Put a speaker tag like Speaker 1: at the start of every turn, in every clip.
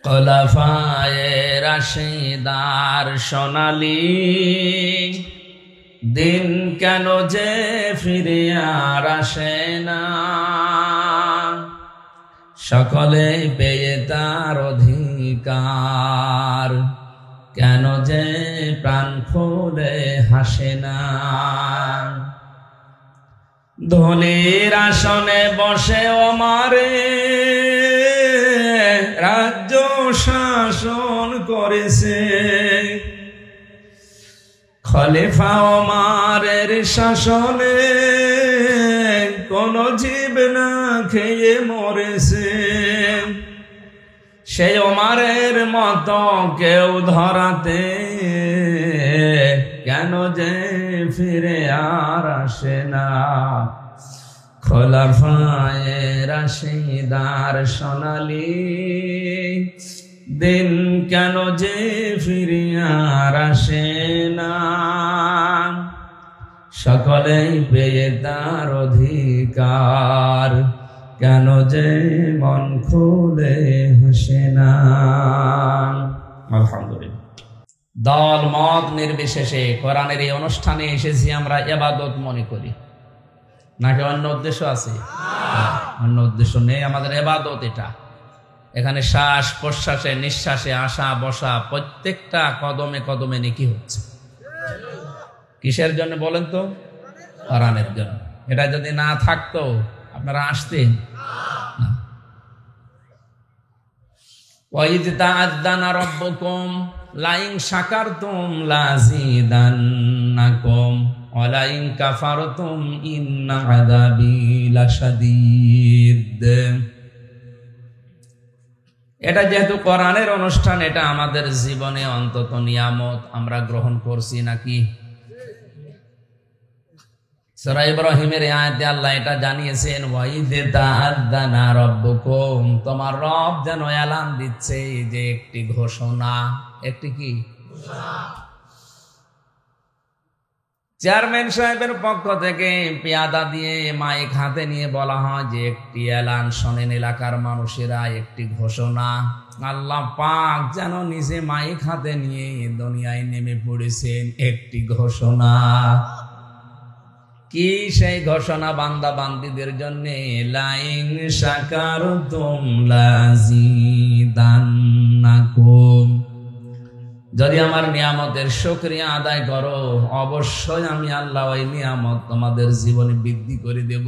Speaker 1: খোলাফায়ে রাশিদার সোনালী দিন কেন যে ফিরে আর আসে না, সকলে পেয়ে তার অধিকার, কেন যে প্রাণ খুলে হাসে না। ধনির আসনে বসে ওমরে রাজ্য শাসন করেছে, খলিফা ওমরের শাসনে কোন জীব না খেয়ে মরেছে। সেই ওমরের মতো কেউ ধরাতে কেন যে ফিরে আর আসে না। খোলাফায়ে রাশিদার সোনালী দিন কেন যে ফিরে আর আসে না, সকলেই পেয়ে তার অধিকার, কেন যে মন খুলে হাসে না। আলহামদুলিল্লাহ। দল মত নির্বিশেষে কোরআনের এই অনুষ্ঠানে এসেছি আমরা ইবাদত মনে করি, নাকি অন্য উদ্দেশ্য আছে? অন্য উদ্দেশ্য নেই, আমাদের ইবাদত এটা। এখানে শ্বাস প্রশ্বাসে নিঃশ্বাসে আসা বসা প্রত্যেকটা কদমে কদমে নেকি হচ্ছে। কিসের জন্য বলেন তো? কোরআনের জন্য। এটা যদি না থাকতো আপনারা আসতেন না। ওয়াইদ তাআযানা রাব্বুকুম লাইন শাকারতুম লাযিদান্নাকুম ওয়া লাইন কাফারতুম ইন্না আযাবি লাশাদীদ। এটা যেহেতু কোরআনের অনুষ্ঠান, এটা আমাদের জীবনে অন্তত নিয়ামত আমরা গ্রহণ করছি নাকি? সূরা ইব্রাহিমের আয়াতে আল্লাহ এটা জানিয়েছেন, ওয়াইদ তাআযানা রাব্বুকুম, তোমার রব যেন এলান দিচ্ছে যে একটি ঘোষণা। একটি কি চেয়ারম্যান সাহেবের পক্ষ থেকে পেয়াদা দিয়ে মাইক হাতে নিয়ে বলা হয় যে একটি এলান শোনেন এলাকার মানুষেরা, একটি ঘোষণা। আল্লাহ পাক যেন নিজে মাইক হাতে নিয়ে দুনিয়ায় নেমে পড়েছেন একটি ঘোষণা। কি সেই ঘোষণা বান্দা বান্দীদের জন্য? লাইন শাকারতুম লাযিদান্নাকুম, যদি আমার নিয়ামতের শুকরিয়া আদায় করো অবশ্যই আমি আল্লাহ ওই নিয়ামত তোমাদের জীবনে বৃদ্ধি করে দেব।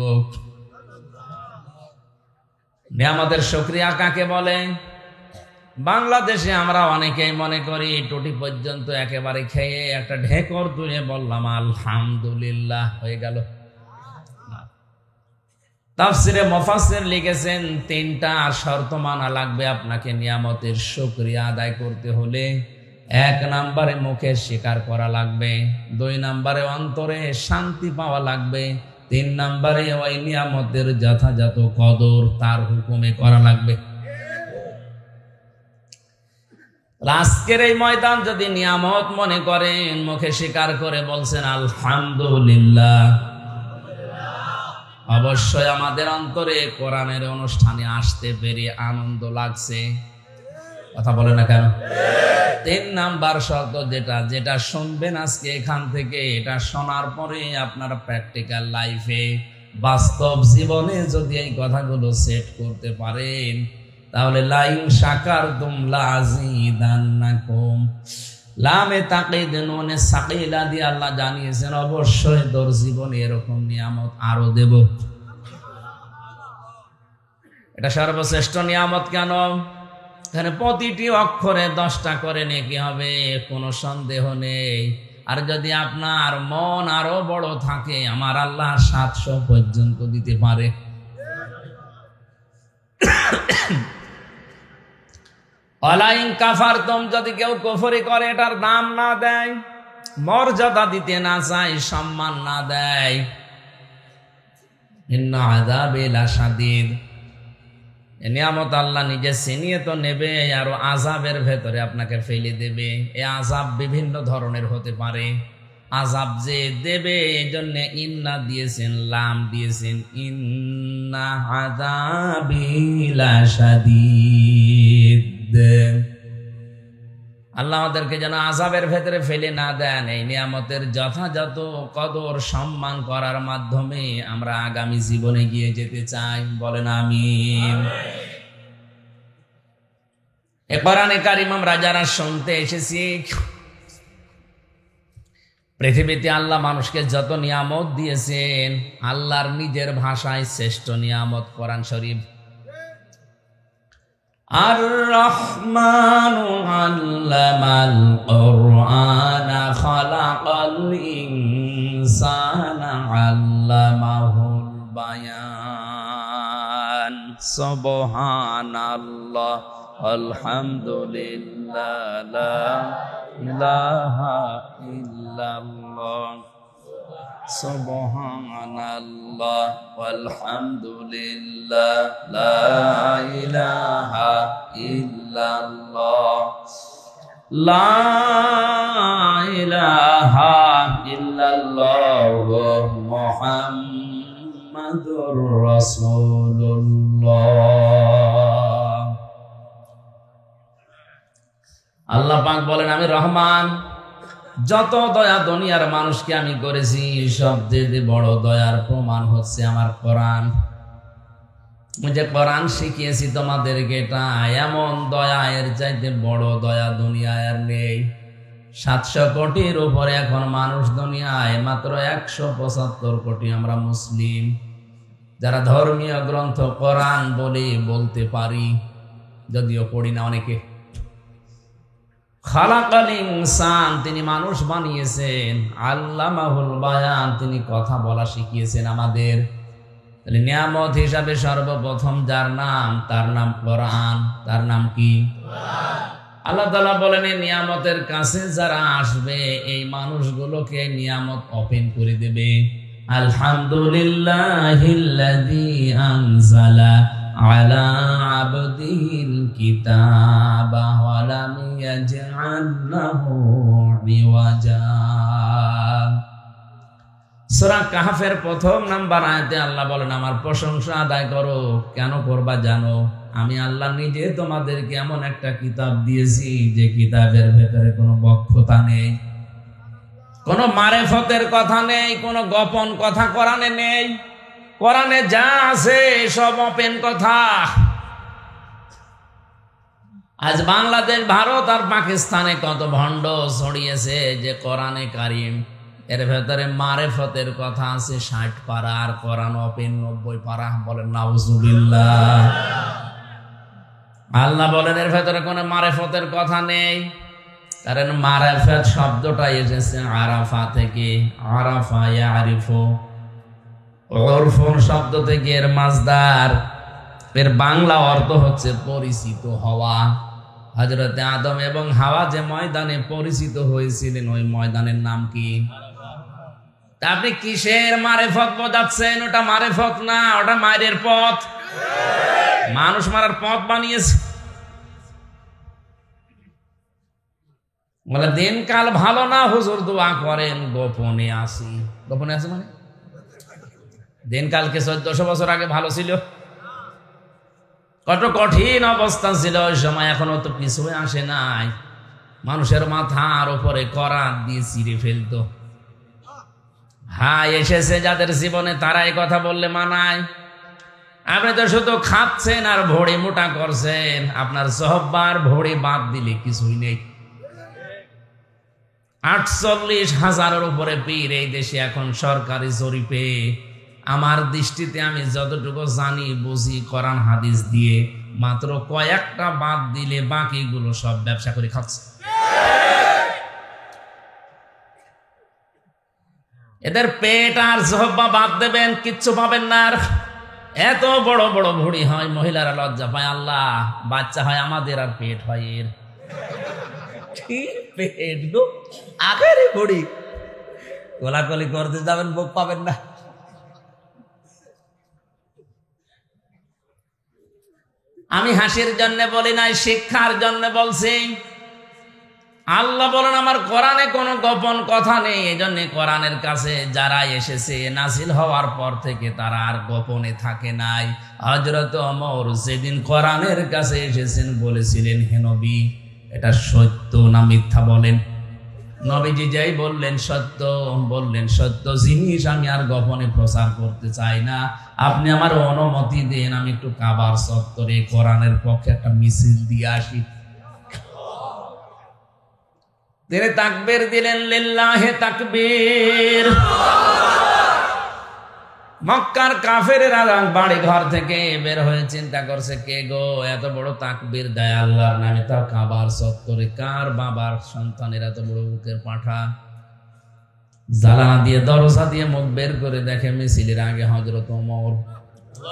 Speaker 1: নিয়ামতের শুকরিয়া কাকে বলে? বাংলাদেশে আমরা অনেকেই মনে করি টুটি পর্যন্ত একেবারে খেয়ে একটা ঢেকর তুলে বললাম আলহামদুলিল্লাহ হয়ে গেল। তাফসিরে মুফাসসির লিখেছেন তিনটা শর্ত মানা লাগবে আপনাকে নিয়ামতের শুকরিয়া আদায় করতে হলে। 1 নম্বরে মুখে স্বীকার করা লাগবে, 2 নম্বরে অন্তরে শান্তি পাওয়া লাগবে, 3 নম্বরে ওই নিয়ামতের যথাযথ কদর তার হুকুমে করা লাগবে। আজকের এই ময়দান যদি নিয়ামত মনে করেন, মুখে স্বীকার করে বলছেন আলহামদুলিল্লাহ, অবশ্যই আমাদের অন্তরে কোরআনের অনুষ্ঠানে আসতে পেরে আনন্দ লাগছে। কথা বলে না কেন? 3 নাম্বার শর্ত যেটা শুনবেন আজকে এখান থেকে, এটা শোনার পরে আপনার প্র্যাকটিক্যাল লাইফে বাস্তব জীবনে যদি এই কথাগুলো সেট করতে পারেন, তাহলে লাইন শাকারতুম লাযিদান্নাকুম, লামে তাকিদ নুনে সাকিলা দিয়ে আল্লাহ জানিয়েছেন অবশ্যই তোর জীবনে এরকম নিয়ামত আরো দেব। এটা সর্বশ্রেষ্ঠ নিয়ামত। কেন? এখানে প্রতিটি অক্ষরে 10টা করে নেকি হবে, কোনো সন্দেহ নেই। আর যদি আপনার মন আরো বড় থাকে, আমার আল্লাহ 700 পর্যন্ত দিতে পারে। অলাইন কাফারতুম, যদি কেউ কুফরি করে, এটার দাম না দেয়, মর্যাদা দিতে না চায়, সম্মান না দেয়, ইন্না আযাবি লাশাদীদ, নিয়ামত আল্লাহ নিজে ছিনিয়ে তো নেবে, আর আযাবের ভেতরে আপনাকে ফেলে দেবে। এই আযাব বিভিন্ন ধরনের হতে পারে। আযাব যে দেবে এজন্য ইন্না দিয়েছেন, লাম দিয়েছেন, ইন্না আযাবি লাশাদীদ। আল্লাহ আমাদেরকে যেন আযাবের ভেতরে ফেলে না দেন। এই নিয়ামতের যথাযথ কদর সম্মান করার মাধ্যমে আমরা আগামী জীবনে গিয়ে যেতে চাই, বলেন আমিন। এ কোরআনে কারিম আমরা যারা শুনতে এসেছি, পৃথিবীতে আল্লাহ মানুষকে যত নিয়ামত দিয়েছেন, আল্লাহর নিজের ভাষায় শ্রেষ্ঠ নিয়ামত কোরআন শরীফ। আর রহমানু আল্লামাল কুরআনা খালাকাল ইনসানা আল্লামাহুল বায়ান। সুবহানাল্লাহ আলহামদুলিল্লাহ লা ইলাহা ইল্লাল্লাহ সুবহানাল্লাহ ওয়ালহামদুলিল্লাহ লা ইলাহা ইল্লাল্লাহ লা ইলাহা ইল্লাল্লাহ মুহাম্মাদুর রাসূলুল্লাহ। আল্লাহ পাক বলেন, আমি রহমান, যত দয়া দুনিয়ার মানুষকে আমি করেছি সবচেয়ে বড় দয়ার প্রমাণ হচ্ছে আমার কোরআন। যে কোরআন শিখিয়েছি তোমাদেরকে, এটা এমন দয়া, এর চাইতে বড় দয়া দুনিয়ায় আর নেই। 700 কোটির উপরে এখন মানুষ দুনিয়ায়, মাত্র 175 কোটি আমরা মুসলিম, যারা ধর্মীয় গ্রন্থ কোরআন বলতে পারি, যদিও পড়ি না অনেকে। খালাকাল ইনসান, তিনি মানুষ বানিয়েছেন। আল্লামাহুল বায়ান, তিনি কথা বলা শিখিয়েছেন আমাদের। তাহলে নিয়ামত হিসাবে সর্বপ্রথম যার নাম, তার নাম কোরআন। তার নাম কি? আল্লাহ তাআলা বলেন, এই নিয়ামতের কাছে যারা আসবে, এই মানুষগুলোকে নিয়ামত ওপেন করে দেবে। আলহামদুলিল্লাহিল্লাযী আনজালা আলা আবদিহিল কিতাবা ওয়া লাম ইয়াজআল লাহু ইওয়াজা। সূরা কাহফের প্রথম নাম্বার আয়াতে আল্লাহ বলেন, আমার প্রশংসা আদায় করো। কেন করবা জানো? আমি আল্লাহ নিজে তোমাদেরকে এমন একটা কিতাব দিয়েছি, যে কিতাবের ভেতরে কোনো বক্রতা নেই, কোনো মারেফতের কথা নেই, কোনো গোপন কথা কোরআনে নেই। কোরআনে যা আছে সব ওপেন কথা। আজ বাংলাদেশ, ভারত আর পাকিস্তানে কত ভণ্ড ছড়িয়েছে যে কোরআনে কারিম এর ভেতরে মারেফতের কথা আছে 60 পারা, আর কোরআন ওপেন 90 পারা। বলেন নাউজুবিল্লাহ। আল্লাহ বলেন, এর ভেতরে কোনো মারেফতের কথা নেই, কারণ মারেফত শব্দটা এসেছে আরাফা থেকে। আরাফা ইয়ারিফু, উরফুন শব্দ থেকে এর মাজদার, এর বাংলা অর্থ হচ্ছে পরিচিত হওয়া। হযরতে আদম এবং হাওয়া যে ময়দানে পরিচিত হয়েছিলেন, ওই ময়দানের নাম কি? তা আপনি কিসের মারেফত বোঝাচ্ছেন? ওটা মারেফত না, ওটা মায়ের পথ। মানুষ মারার পথ বানিয়েছে। বলে দিনকাল ভালো না হুজুর, দোয়া করেন, গোপনে আসি। গোপনে আছে মানে দিনকালকে 1400 বছর আগে ভালো ছিল, কত কঠিন অবস্থা ছিল ওই সময়, এখনো তো কিছু আসে নাই। মানুষের মাথার উপরে করাত দিয়ে চিরে ফেলতো। হ্যাঁ, এসেছে যাদের জীবনে, তারা এই কথা বললে মানায়। আপনি তো শুধু খাচ্ছেন আর ভড়ি মোটা করছেন, আপনার সহবার ভড়ি বাদ দিলে কিছুই নেই। 48,000-এর উপরে পীর এই দেশে এখন সরকারি জরিপে। আমার দৃষ্টিতে, আমি যতটুকু জানি বুঝি কোরআন হাদিস দিয়ে, মাত্র কয়েকটা বাদ দিলে বাকিগুলো সব ব্যবসা করে খাচ্ছে। এদের পেট আর জহব্বা বাদ দেবেন, কিচ্ছু পাবেন না। আর এত বড় বড় ভুঁড়ি হয়, মহিলারা লজ্জা পায়। আল্লাহ, বাচ্চা হয় আমাদের আর পেট হয় এর। পেট গো, আগের ভুঁড়ি, কোলাকুলি করতে যাবেন, বুক পাবেন না। আমি হাসির জন্য বলি নাই, শিক্ষার জন্য বলছি। আল্লাহ বলেন, আমার কোরআনে কোনো গোপন কথা নেই। এই জন্য কোরআনের কাছে যারা এসেছে, নাজিল হওয়ার পর থেকে তারা আর গোপনে থাকে নাই। হযরত ওমর যেদিন কোরআনের কাছে এসেছেন, বলেছিলেন, হে নবী, এটা সত্য না মিথ্যা বলেন? নবীজি যাই বললেন সত্য জিনিস আমি আর গোপনে প্রচার করতে চাই না, আপনি আমার অনুমতি দেন আমি একটু কাবার চত্বরে কোরআনের পক্ষে একটা মিছিল দিয়ে আসি। তিনি তাকবীর দিলেন, লিল্লাহে তাকবীর। মক্কার কাফেরেরা বাড়ি ঘর থেকে বের হয়ে চিন্তা করছে, কে গো এত বড় তাকবীর দেয় আল্লাহর নামে, তার কাবার চত্বরে কার বাবার সন্তানের এত বড় বুকের পাঠা। জানালা দিয়ে দরজা দিয়ে মুখ বের করে দেখে মিছিলের আগে হযরত ওমর।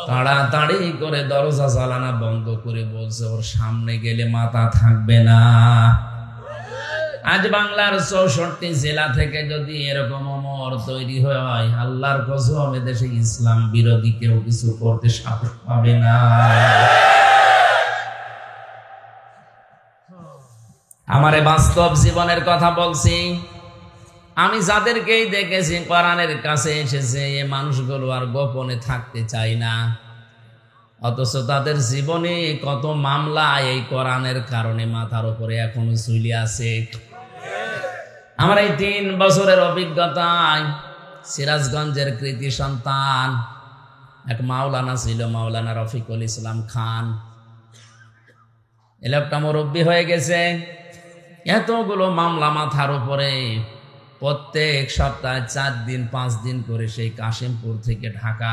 Speaker 1: তাড়াতাড়ি করে দরজা জানালা বন্ধ করে বলছে, ওর সামনে গেলে মাথা থাকবে না। আজ বাংলার 64 জেলা থেকে যদি এরকম ওমর তৈরি হয়, আল্লাহর কসম এদেশে ইসলাম বিরোধী কেউ কিছু করতে সাহস পাবে না। আমারে বাস্তব জীবনের কথা বলছি, আমি যাদেরকেই দেখেছি কোরআনের কাছে এসেছে, এই মানুষগুলো আর গোপনে থাকতে চায় না, অথচ তাদের জীবনে কত মামলা এই কোরআনের কারণে মাথার উপরে এখনো ঝুলে আছে। আমার এই 3 বছরের অভিজ্ঞতায় সিরাজগঞ্জের কৃতি সন্তান এক মাওলানা ছিল, মাওলানা রফিকুল ইসলাম খান। এ লোকটা মুরব্বী হয়ে গেছে, এতগুলো মামলা মাথার উপরে, প্রত্যেক সপ্তাহে 4 দিন 5 দিন করে সেই কাশিমপুর থেকে ঢাকা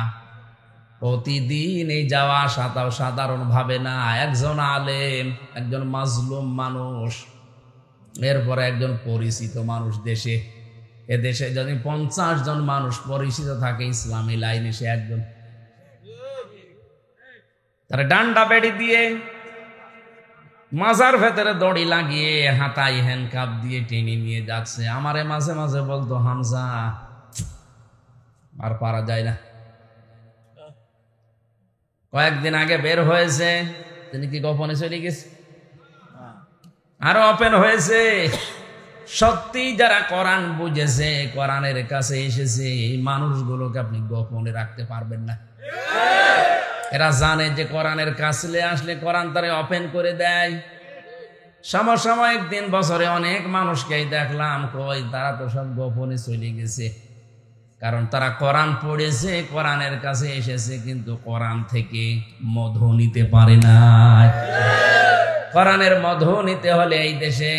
Speaker 1: প্রতিদিন এই যাওয়া আসা, তাও সাধারণ ভাবে না। একজন আলেম, একজন মাজলুম মানুষ, এরপরে একজন পরিচিত মানুষ। দেশে এদেশে যদি 50 জন মানুষ পরিচিত থাকে ইসলামী লাইনে, সে একজন। তারা ডান্ডা বেড়ি দিয়ে মাজার ভেতরে দড়ি লাগিয়ে হাতায় হ্যান্ডকাপ দিয়ে টেনে নিয়ে যাচ্ছে। আমারে মাঝে মাঝে বলতো, হামজা আর পারা যায় না। কয়েকদিন আগে বের হয়েছে, তিনি কি গোপনে চলে গেছে? আরো ওপেন হয়েছে। সত্যি যারা কোরআন বুঝেছে, কোরআনের কাছে এসেছে, এই মানুষগুলোকে আপনি গোপনে রাখতে পারবেন না। এরা জানে যে কোরআনের কাছে আসলে কোরআন তারে ওপেন করে দেয়। সমসাময়িক দিন বছরে অনেক মানুষকেই দেখলাম, কই তারা তো সব গোপনে চলে গেছে, কারণ তারা কোরআন পড়েছে, কোরআনের কাছে এসেছে, কিন্তু কোরআন থেকে মধু নিতে পারে না। কোরআনের মধু নিতে হলে এই দেশে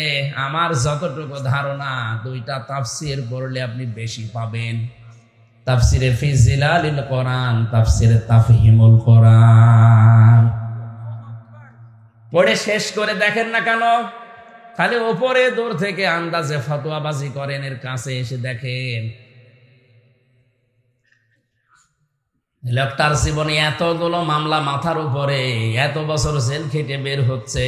Speaker 1: আমার যতটুকু ধারণা, 2টা তাফসীর পড়লে আপনি বেশি পাবেন। তাফসীরে ফি জিলালিল কোরআন, তাফসীরে তাফহিমুল কোরআন। পড়ে শেষ করে দেখেন না কেন, খালি উপরে দূর থেকে আন্দাজে ফতোয়াবাজি করেন, এর কাছে এসে দেখেন। লোকটার জীবনে এতগুলো মামলা মাথার উপরে, এত বছর জেল খেটে বের হচ্ছে,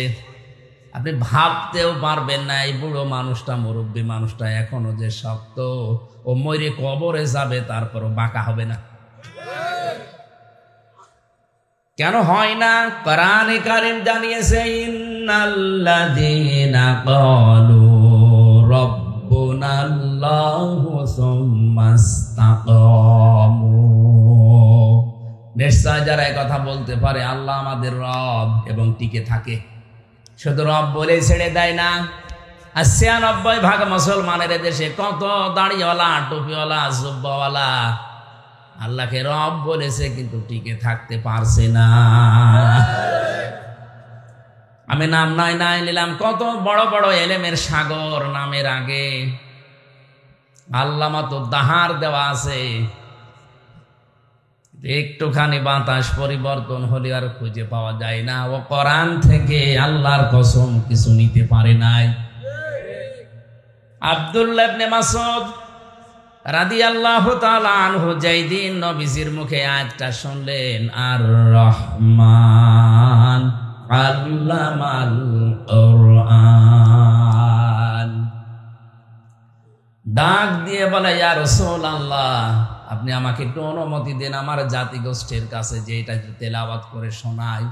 Speaker 1: আপনি ভাবতেও পারবেন না এই বুড়ো মানুষটা, মুরব্বী মানুষটা এখনো যে শক্ত, ও মরে কবরে যাবে তারপরও বাঁকা হবে না। কেন হয় না? কোরআনে কারীম জানিয়েছে, ইন্নাল্লাযীনা ক্বালু রাব্বুনাল্লাহু সুম্মাস্তাকামু। নিশ্চয় যারা এই কথা বলতে পারে আল্লাহ আমাদের রব এবং টিকে থাকে, শুধু রব বলে ছেড়ে দেয় না। ৯৮% মুসলমানের দেশে কত দাড়িওয়ালা, টুপিওয়ালা, জুব্বাওয়ালা আল্লাহকে রব বলেছে, কিন্তু টিকে থাকতে পারছে না। আমি নাম নাই নিলাম, কত বড় বড় এলেমের সাগর নামের আগে আল্লামা তো দাহার দেওয়া আছে, একটুখানি বাতাস পরিবর্তন হলে আর খুঁজে পাওয়া যায় না। ও কোরআন থেকে আল্লাহর কসম কিছু নিতে পারে নাই। আব্দুল্লাহ ইবনে মাসউদ রাদিয়াল্লাহু তাআলা আনহু যেদিন নবীজির মুখে আয়াতটা শুনলেন, আর রহমান আল্লামাল কোরআন, ডাক দিয়ে বলে, ইয়া রাসূলুল্লাহ, আপনি আমাকে একটু অনুমতি দেন আমার জাতিগোষ্ঠীর কাছে যে এটা তেলাওয়াত করে শোনাই।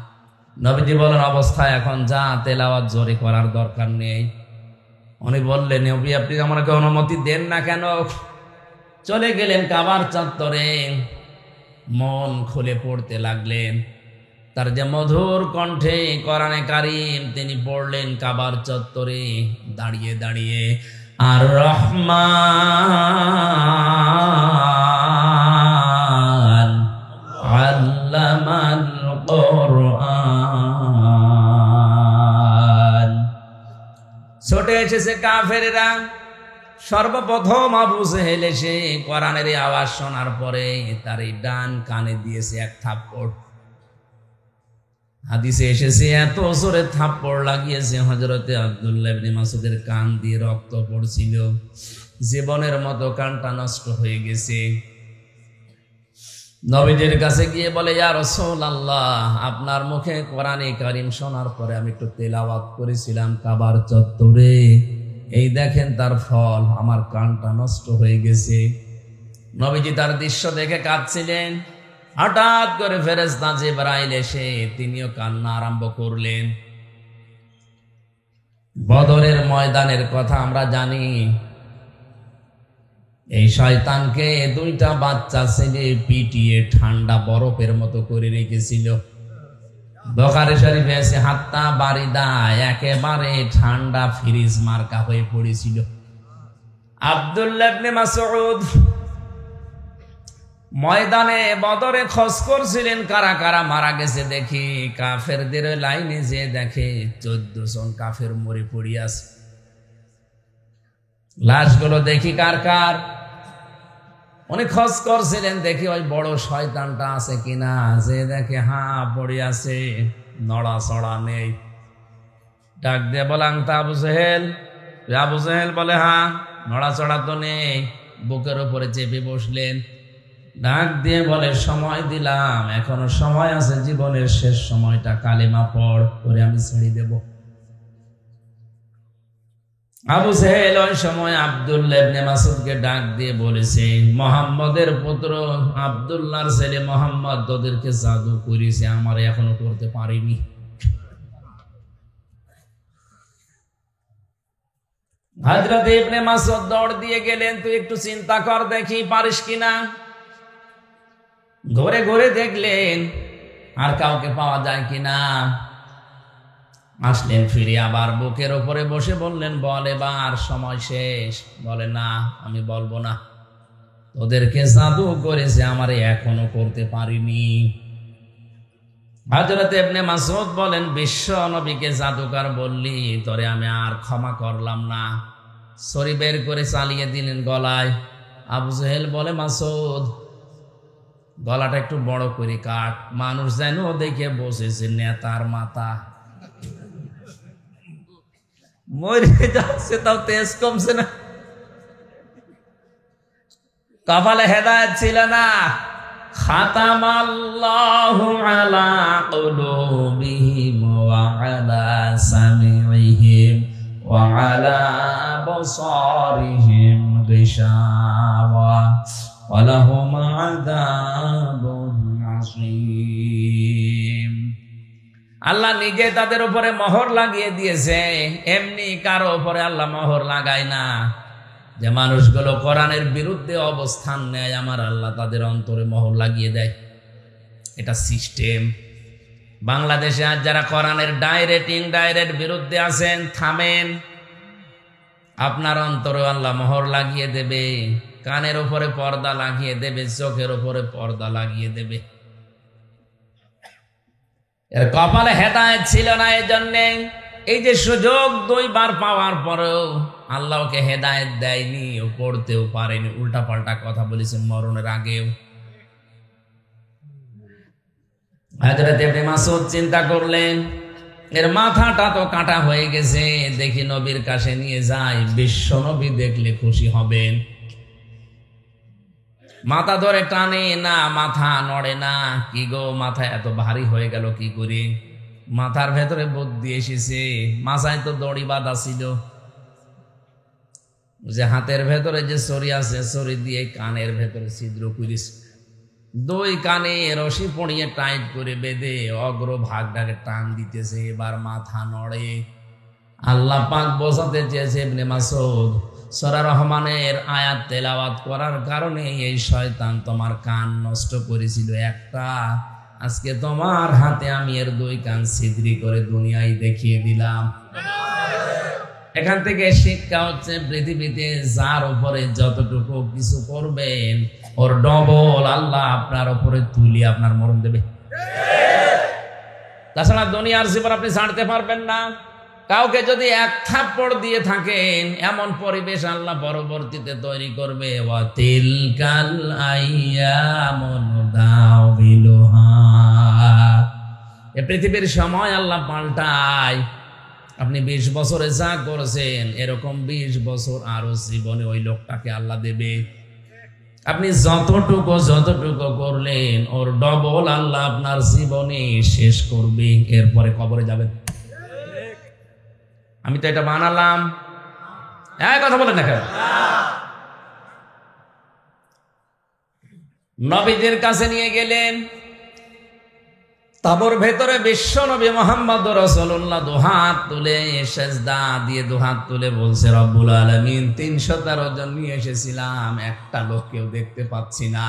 Speaker 1: নবীজি বলেন, অবস্থায় এখন যা, তেলাওয়াত জোরে করার দরকার নেই। উনি বললেন, নবী আপনি আমাকে অনুমতি দেন না কেন? চলে গেলেন কাবার চত্বরে, মন খুলে পড়তে লাগলেন। তার যে মধুর কণ্ঠে কোরআনে কারীম তিনি পড়লেন কাবার চত্বরে দাঁড়িয়ে দাঁড়িয়ে, আর রহমান আল্লামাল কোরআন। ছুটে এসেছে কাফেররা। সর্বপ্রথম আবু জেহেল এসে কোরআনের আওয়াজ শোনার পরে তার এই ডান কানে দিয়েছে এক থাপ্পড়। হাদিসে এসেছে এত জোরে থাপ্পড় লাগিয়েছে হযরতে আব্দুল্লাহ ইবনে মাসউদের কান দিয়ে রক্ত পড়ছিল, জীবনের মতো কানটা নষ্ট হয়ে গেছে। নবীদের কাছে গিয়ে বলে, ইয়া রাসূলুল্লাহ, আপনার মুখে কোরআনে কারীম শোনার পরে আমি একটু তেলাওয়াত করেছিলাম কাবার চত্বরে, এই দেখেন তার ফল, আমার কানটা নষ্ট হয়ে গেছে। নবীজি তার দৃশ্য দেখে কাঁদছিলেন। হঠাৎ করে ফেরেশতা জিবরাইল এসে তিনিও কান্না আরম্ভ করলেন। বদরের ময়দানের কথা আমরা জানি। এই শয়তানকে দুইটা বাচ্চা ছেলে পিটিয়ে ঠান্ডা বরফের মতো করে রেখেছিল। বুখারী শরীফে আছে হাত্তা বারিদা, একেবারে ঠান্ডা ফ্রিজ মার্কা হয়ে পড়েছিল। আব্দুল্লাহ ইবনে মাসউদ ময়দানে বদরে খোঁজ করছিলেন কারা কারা মারা গেছে দেখি। কাফেরদের লাইনে যে দেখে 14 জন কাফের মরে পড়ে আছে। লাশগুলো দেখি কার কার, উনি খোঁজ করছিলেন দেখি ওই বড় শয়তানটা আছে কিনা। যে দেখে হ্যাঁ পড়ে আছে, নড়াচড়া নেই। ডাক দিয়ে বলে, আংতা আবু জেহেল? আবু জেহেল বলে, হ্যাঁ, নড়াচড়া তো নেই। বুকের উপরে চেপে বসলেন। ডাক দিয়ে বলে, সময় দিলাম, এখনো সময় আছে, জীবনের শেষ সময়টা কালেমা পড়, করে আমি ছেড়ে দেব। আবু জেহেল ওই সময় আব্দুল্লাহ ইবনে মাসউদকে ডাক দিয়ে বলেছে, মুহাম্মদের পুত্র আব্দুল্লাহর ছেলে মুহাম্মদ তোদেরকে জাদু করেছে, আমার এখনো করতে পারিনি। হযরত ইবনে মাসউদ দৌড় দিয়ে গেলেন, তুই একটু চিন্তা কর দেখি পারিস কিনা। ঘুরে ঘুরে দেখলেন আর কাউকে পাওয়া যায় কিনা। আসলেন ফিরে, আবার বুকের উপরে বসে বললেন, বল এবার সময় শেষ। বলে, না, আমি বলবো না, তোদেরকে জাদু করেছে, আমার এখনো করতে পারিনি। হযরত ইবনে মাসউদ বলেন, বিশ্ব নবীকে জাদুকর বললি, তোরে আমি আর ক্ষমা করলাম না। ছড়ি বের করে চালিয়ে দিলেন গলায়। আবু জেহেল বলে, মাসউদ, গলাটা একটু বড় করে কাট, মানুষ যেন দেখে বসেছে নেতার মাথা। মরে যাচ্ছে, তাও তেজ কমছে না। কপালে হেদায়েত ছিল না। খাতামাল্লাহু আলা কুলুবিহিম ওয়া আলা সামিইহিম ওয়া আলা আবসারিহিম গিশাওয়া ওয়া লাহুম আযাবুন আযীম। আল্লাহ নিজে তাদের উপরে মোহর লাগিয়ে দিয়েছে। এমনি কারো উপরে আল্লাহ মোহর লাগায় না। যে মানুষগুলো কোরআনের বিরুদ্ধে অবস্থান নেয়, আমার আল্লাহ তাদের অন্তরে মোহর লাগিয়ে দেয়। এটা সিস্টেম। বাংলাদেশে আজ যারা কোরআনের ডাইরেক্ট ইনডাইরেক্ট বিরুদ্ধে আছেন, থামেন। আপনার অন্তরে আল্লাহ মোহর লাগিয়ে দেবে, কানের উপরে পর্দা লাগিয়ে দেবে, চোখের উপরে পর্দা লাগিয়ে দেবে। এর কপালে হেদায়েত ছিল না, এই জন্যে এই যে সুযোগ 2 বার পাওয়ার পরেও আল্লাহ ওকে হেদায়েত দেয়নি, ও পড়তেও পারেনি, উল্টা পাল্টা কথা বলেছে মরণের আগেও। হযরত ইবনে মাসউদ চিন্তা করলেন, এর মাথাটা তো কাটা হয়ে গেছে, দেখি নবীর কাছে নিয়ে যাই, বিশ্ব নবী দেখলে খুশি হবেন। মাথা ধরে টানে না, মাথা নড়ে না। কি গো, মাথা এত ভারী হয়ে গেল কি করে? মাথার ভেতরে বুদ্ধি এসেছে। মাথায় তো দড়ি বাঁধা ছিল, যে হাতের ভেতরে যে ছড়ি আছে, ছড়ি দিয়ে কানের ভেতরে ছিদ্র করিস, 2 কানে রশি পড়িয়ে টাইট করে বেঁধে অগ্রভাগটাকে টান দিতেছে। এবার মাথা নড়ে। আল্লাহ পাক বোঝাতে চেয়েছে, ইবনে মাসউদ, সূরা রহমানের আয়াত তেলাওয়াত করার কারণে এই শয়তান তোমার কান নষ্ট করেছিল একটা, আজকে তোমার হাতে আমি এর 2 কান ছিদ্রি করে দুনিয়ায় দেখিয়ে দিলাম। এখান থেকে শিক্ষা হচ্ছে, পৃথিবীতে যার উপরে যতটুকু কিছু করবেন ওর ডবল আল্লাহ আপনার উপরে তুলি আপনার মরণ দেবে। তাছাড়া দুনিয়ার জীবন আপনি ছাড়তে পারবেন না। কাউকে যদি 1 থাপ্পড় দিয়ে থাকেন, এমন পরিবেশ আল্লাহ পরবর্তীতে তৈরি করবে। ওয়াতিলকাল আইয়ামু নুদাউবিলুহা, এই পৃথিবীর সময় আল্লাহ পাল্টায়। আপনি 20 বছরে যা করেছেন এরকম 20 বছর আরো জীবনে ওই লোকটাকে আল্লাহ দেবে। আপনি যতটুকু করলেন ওর ডবল আল্লাহ আপনার জীবনে শেষ করবে, এরপরে কবরে যাবেন। আমি তো এটা বানালাম, কথা বলেন না কেন? নবীদের কাছে নিয়ে গেলেন, তাবর ভেতরে বিশ্ব নবী মুহাম্মদ রাসূলুল্লাহ দুহাত তুলে সেজদা দিয়ে দুহাত তুলে বলছে, রব্বুল আলামিন 313 জন নিয়ে এসেছিলাম, একটা লোককেও দেখতে পাচ্ছি না।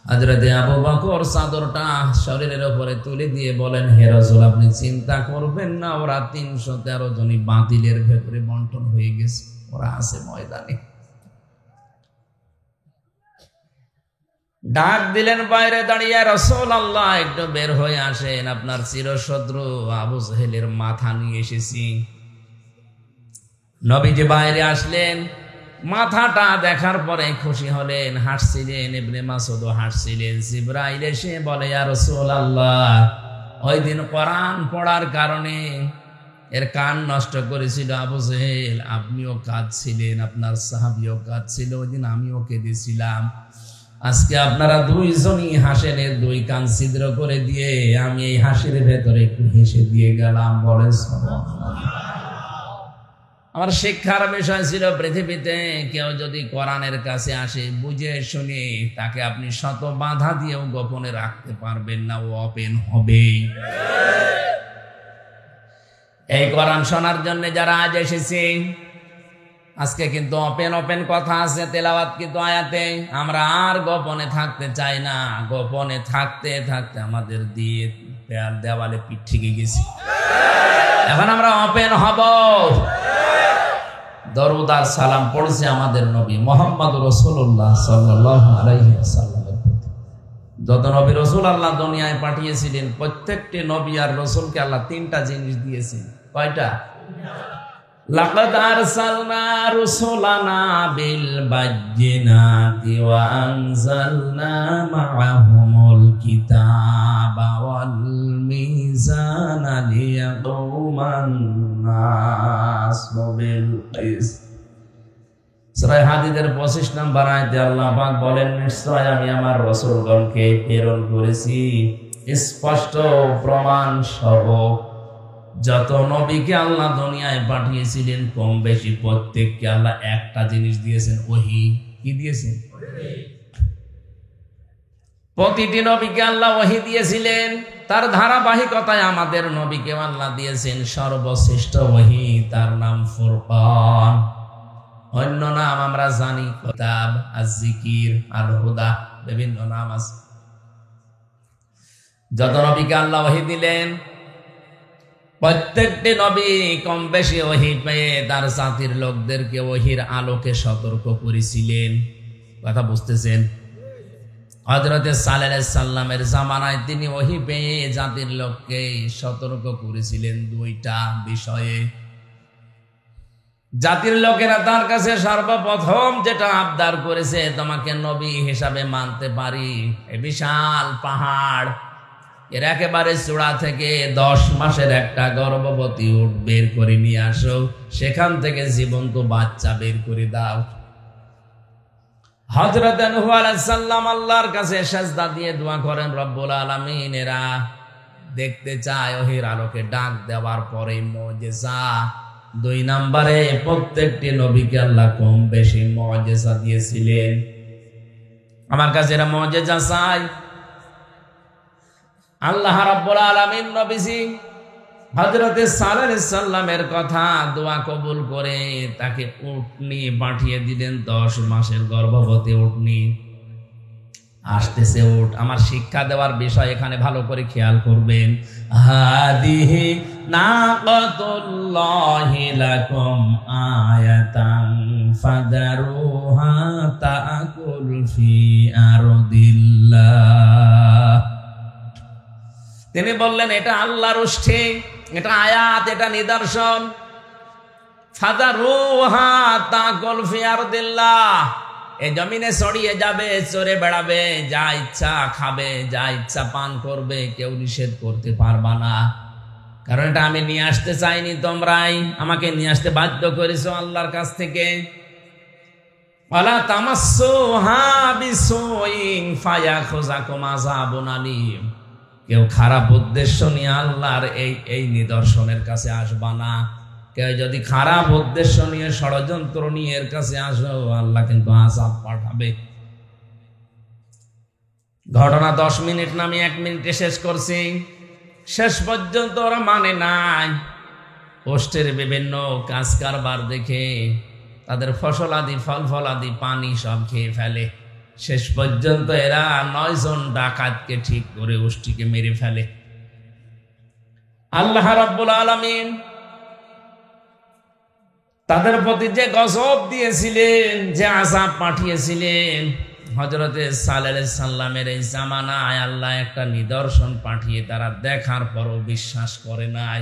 Speaker 1: হযরত আবু বকর চাদরটা শরীরের উপরে তুলে দিয়ে বলেন, হে রাসূল আপনি চিন্তা করবেন না, ওরা 313 জনই বাতিলের ভেতরে বন্টন হয়ে গেছে, ওরা আছে ময়দানে। ডাক দিলেন বাইরে দাঁড়িয়ে, রাসূলুল্লাহ একটু বের হয়ে আসেন, আপনার চিরশত্রু আবু জাহেলের মাথা নিয়ে এসেছি। নবীজি বাইরে আসলেন, মাথাটা দেখার পরে খুশি হলেন, হাসছিলেন। ইবনে মাসউদও হাসছিলেন। জিবরাইল এসে বলে, ইয়া রাসূলুল্লাহ ওই দিন কোরআন পড়ার কারণে এর কান নষ্ট করেছিল আবু জাহেল, আপনিও কাঁদছিলেন, আপনার সাহাবীও কাঁদছিল, ওই দিন আমিও কেঁদেছিলাম। আজকে আপনারা 2 জনই হাসেনের 2 কান ছিদ্র করে দিয়ে আমি এই হাসির ভেতরে একটু হেসে দিয়ে গেলাম। বলেন সুবহানাল্লাহ। আমার শিক্ষার বিষয় ছিল, পৃথিবীতে কেউ যদি কোরআনের কাছে আসে বুঝে শুনে, তাকে আপনি শত বাধা দিয়েও গোপনে রাখতে পারবেন না, ও ওপেন হবেই। এই কোরআন শোনার জন্য যারা আজ এসেছে, আজকে কিন্তু ওপেন কথা আছে তেলাওয়াত কিন্তু আয়াতে। আমরা আর গোপনে থাকতে চাই না, গোপনে থাকতে থাকতে আমাদের দিয়ে দেওয়ালে পিঠ ঠিকে গেছি। এখন আমরা ওপেন হব। দরুদ আর সালাম পড়ছে আমাদের নবী মুহাম্মদ রাসূলুল্লাহ সাল্লাল্লাহু আলাইহি ওয়াসাল্লামের প্রতি। যত নবী রাসূল আল্লাহ দুনিয়ায় পাঠিয়েছিলেন, প্রত্যেকটি নবী আর রাসূলকে আল্লাহ 3টা জিনিস দিয়েছেন। কয়টা? লাকাদ আরসালনা রুসুলানা বিল বায়্যিনাতি ওয়া আনজালনা মাআহুমুল কিতাবা ওয়াল মিজানা লিয়াকুমান নাস বিল কিসত। সূরা হাদীদের 25 নম্বর আয়াতে আল্লাহ পাক বলেন, নিশ্চয় আমি আমার রাসূলগণকে প্রেরণ করেছি স্পষ্ট প্রমাণ সহ। যত নবীকে আল্লাহ দুনিয়ায় পাঠিয়েছিলেন কম বেশি প্রত্যেককে আল্লাহ একটা জিনিস দিয়েছেন, ওহী। কি দিয়েছেন? প্রতিটি নবীকে আল্লাহ ওহী দিয়েছিলেন। তার ধারাবাহিকতায় আমাদের নবীকে আল্লাহ দিয়েছেন সর্বশ্রেষ্ঠ ওহী, তার নাম ফুরকান। অন্য নাম আমরা জানি কিতাব, আয-যিকির, আল-হুদা, বিভিন্ন নাম আছে। যত নবীকে আল্লাহ ওহী দিলেন, প্রত্যেকটি নবী কম বেশি ওহী পেয়ে তার জাতির লোকদেরকে ওহীর আলোকে সতর্ক করেছিলেন। কথা বুঝতেছেন? হযরতে সালেহ আলাইহিস সালামের জামানায় তিনি ওহী পেয়ে জাতির লোককে সতর্ক করেছিলেন 2টা বিষয়ে। জাতির লোকেরা তার কাছে সর্বপ্রথম যেটা আবদার করেছে, তোমাকে নবী হিসাবে মানতে পারি, এই বিশাল পাহাড় এর একেবারে চূড়া থেকে 10 মাসের একটা গর্ভবতী উট বের করে নিয়ে আসো, সেখান থেকে জীবন্ত বাচ্চা বের করে দাও। হযরত নূহ আলাইহিস সালাম আল্লাহর কাছে সিজদা দিয়ে দোয়া করেন, রব্বুল আলামিন এরা দেখতে চায় ওহীর আলোকে ডাক দেওয়ার পরে মুজিজা। 2 নম্বরে প্রত্যেকটি নবীকে আল্লাহ কম বেশি মুজিজা দিয়েছিলেন। আমার কাছে এরা মুজিজা চাই। আল্লাহ রাব্বুল আলামিন নবীজি হযরতে সালেহ আলাইহিস সালামের কথা দোয়া কবুল করে তাকে উটনি পাঠিয়ে দিলেন, 10 মাসের গর্ভবতী উটনি। আসতেছে ওঠ। আমার শিক্ষা দেওয়ার বিষয় এখানে ভালো করে খেয়াল করবেন। হাদিহি নাকাতুল্লাহি লাকুম আয়াতান ফাদারুহা তাকুল ফি আরদিল্লাহ। তিনি বললেন এটা আল্লাহর উষ্ঠে, এটা আয়াত, এটা নিদর্শন। ফাদারুহা তাকুল ফি আরদিল্লাহ, এই জমিনে ছড়িয়ে যাবে, চড়ে বেড়াবে, যা ইচ্ছা খাবে, যা ইচ্ছা পান করবে, কেউ নিষেধ করতে পারবা না। কারণ এটা আমি নিয়ে আসতে চাইনি, তোমরাই আমাকে নিয়ে আসতে বাধ্য করেছো আল্লাহর কাছ থেকে। ওয়ালা তামাসসুহা বিসুইন ফায়াখুযাকুম আযাবুন আলীম, কেউ খারাপ উদ্দেশ্য নিয়ে আল্লাহর এই নিদর্শনের কাছে আসবা না। কেউ যদি খারাপ উদ্দেশ্য নিয়ে ষড়যন্ত্র নিয়ে এর কাছে আসো, আল্লাহ কিন্তু আযাব পাঠাবে। ঘটনা 10 মিনিট না, আমি 1 মিনিটে শেষ করছি। শেষ পর্যন্ত ওরা মানে নাই। পোস্টের বিভিন্ন কাজ কারবার দেখে তাদের ফসল আদি, ফল ফল আদি, পানি সব খেয়ে ফেলে। শেষ পর্যন্ত এরা 9 জন ডাকাতকে ঠিক করে ওষ্ঠীকে মেরে ফেলে। আল্লাহ রাব্বুল আলামিন তাদের প্রতি যে গজব দিয়েছিলেন, যে আযাব পাঠিয়েছিলেন, হযরতে সালেহ আলাইহিস সালামের এই জামানায় আল্লাহ একটা নিদর্শন পাঠিয়ে তারা দেখার পরও বিশ্বাস করে নাই।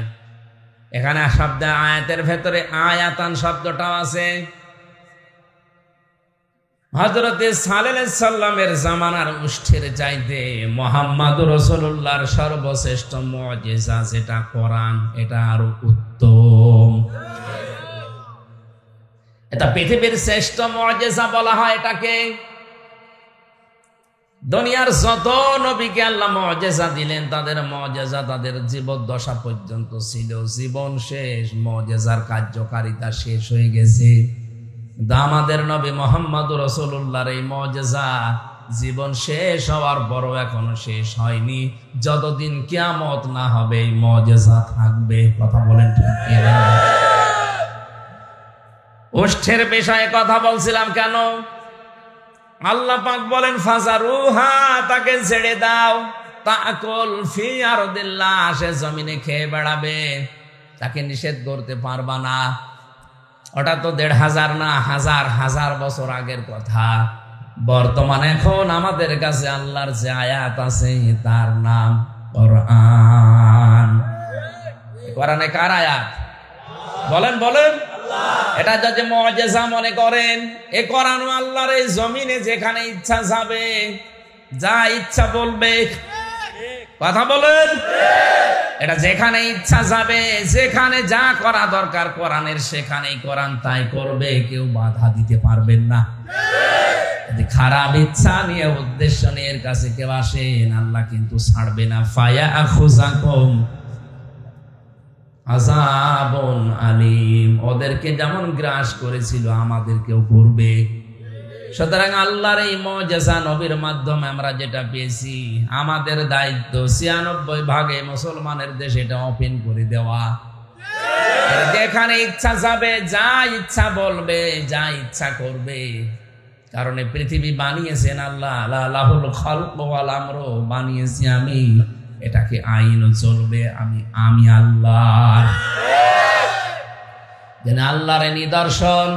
Speaker 1: এখানে শব্দ আয়াতের ভেতরে আয়াতান শব্দটাও আছে। হযরতে সালেহ আলাইহিস সালামের জামানার উষ্ঠের চাইতে মুহাম্মদুর রাসূলুল্লাহর সর্বশ্রেষ্ঠ মুজিজা যেটা কোরআন, এটা আরো উত্তম। এটা পৃথিবীর শ্রেষ্ঠ মুজিজা বলা হয় এটাকে। দুনিয়ার যত নবীকে আল্লাহ মুজিজা দিলেন, তাদের মুজিজা তাদের জীবদ্দশা পর্যন্ত ছিল। জীবন শেষ, মুজিজার কার্যকারিতা শেষ হয়ে গেছে। কিন্তু আমাদের নবী মুহাম্মদুর রাসূলুল্লাহর এই মুজিজা জীবন শেষ হওয়ার পরও এখনো শেষ হয়নি। যতদিন কিয়ামত না হবে এই মুজিজা থাকবে। কথা বলেন ঠিক কিনা? ওষ্ঠের বিষয়ে কথা বলছিলাম কেন? আল্লাহ পাক বলেন ফাজারুহা, তাকে ছেড়ে দাও, তাকুল ফি আরদিল্লাহ, সে জমিনে খেয়ে বেড়াবে, তাকে নিষেধ করতে পারবা না। ওটা তো 1500 না, হাজার হাজার বছর আগের কথা। বর্তমানে এখন আমাদের কাছে আল্লাহর যে আয়াত আছে তার নাম কোরআন। কোরআনে কার আয়াত? বলেন বলেন। এটা যদি মুজিজা মনে করেন, এ কোরআন আল্লাহর এই জমিনে যেখানে ইচ্ছা যাবে, যা ইচ্ছা বলবে। কথা বলেন। এটা যেখানে ইচ্ছা যাবে, যেখানে যা করা দরকার কোরআনের, সেখানেই কোরআন তাই করবে, কেউ বাধা দিতে পারবেন না। যদি খারাপ ইচ্ছা নিয়ে, উদ্দেশ্য নিয়ে এর কাছে কেউ আসেন, আল্লাহ কিন্তু ছাড়বে না। ফায়াখুযাকুম আযাবুন আলীম, ওদেরকে যেমন গ্রাস করেছিল আমাদেরকেও করবে। সুতরাং আল্লাহর এই মুজিজা নবীর মাধ্যমে আমরা যেটা পেয়েছি, আমাদের দায়িত্ব 96 ভাগে মুসলমানের দেশে এটা ওপেন করে দেওয়া। যেখানে ইচ্ছা যাবে, যা ইচ্ছা বলবে, যা ইচ্ছা করবে। কারণ পৃথিবী বানিয়েছেন আল্লাহ, লাহুল খালকু ওয়াল আমরু, বানিয়েছি আমি, এটাকে আইনও চলবে আমি আল্লাহ। যেন আল্লাহর নিদর্শন,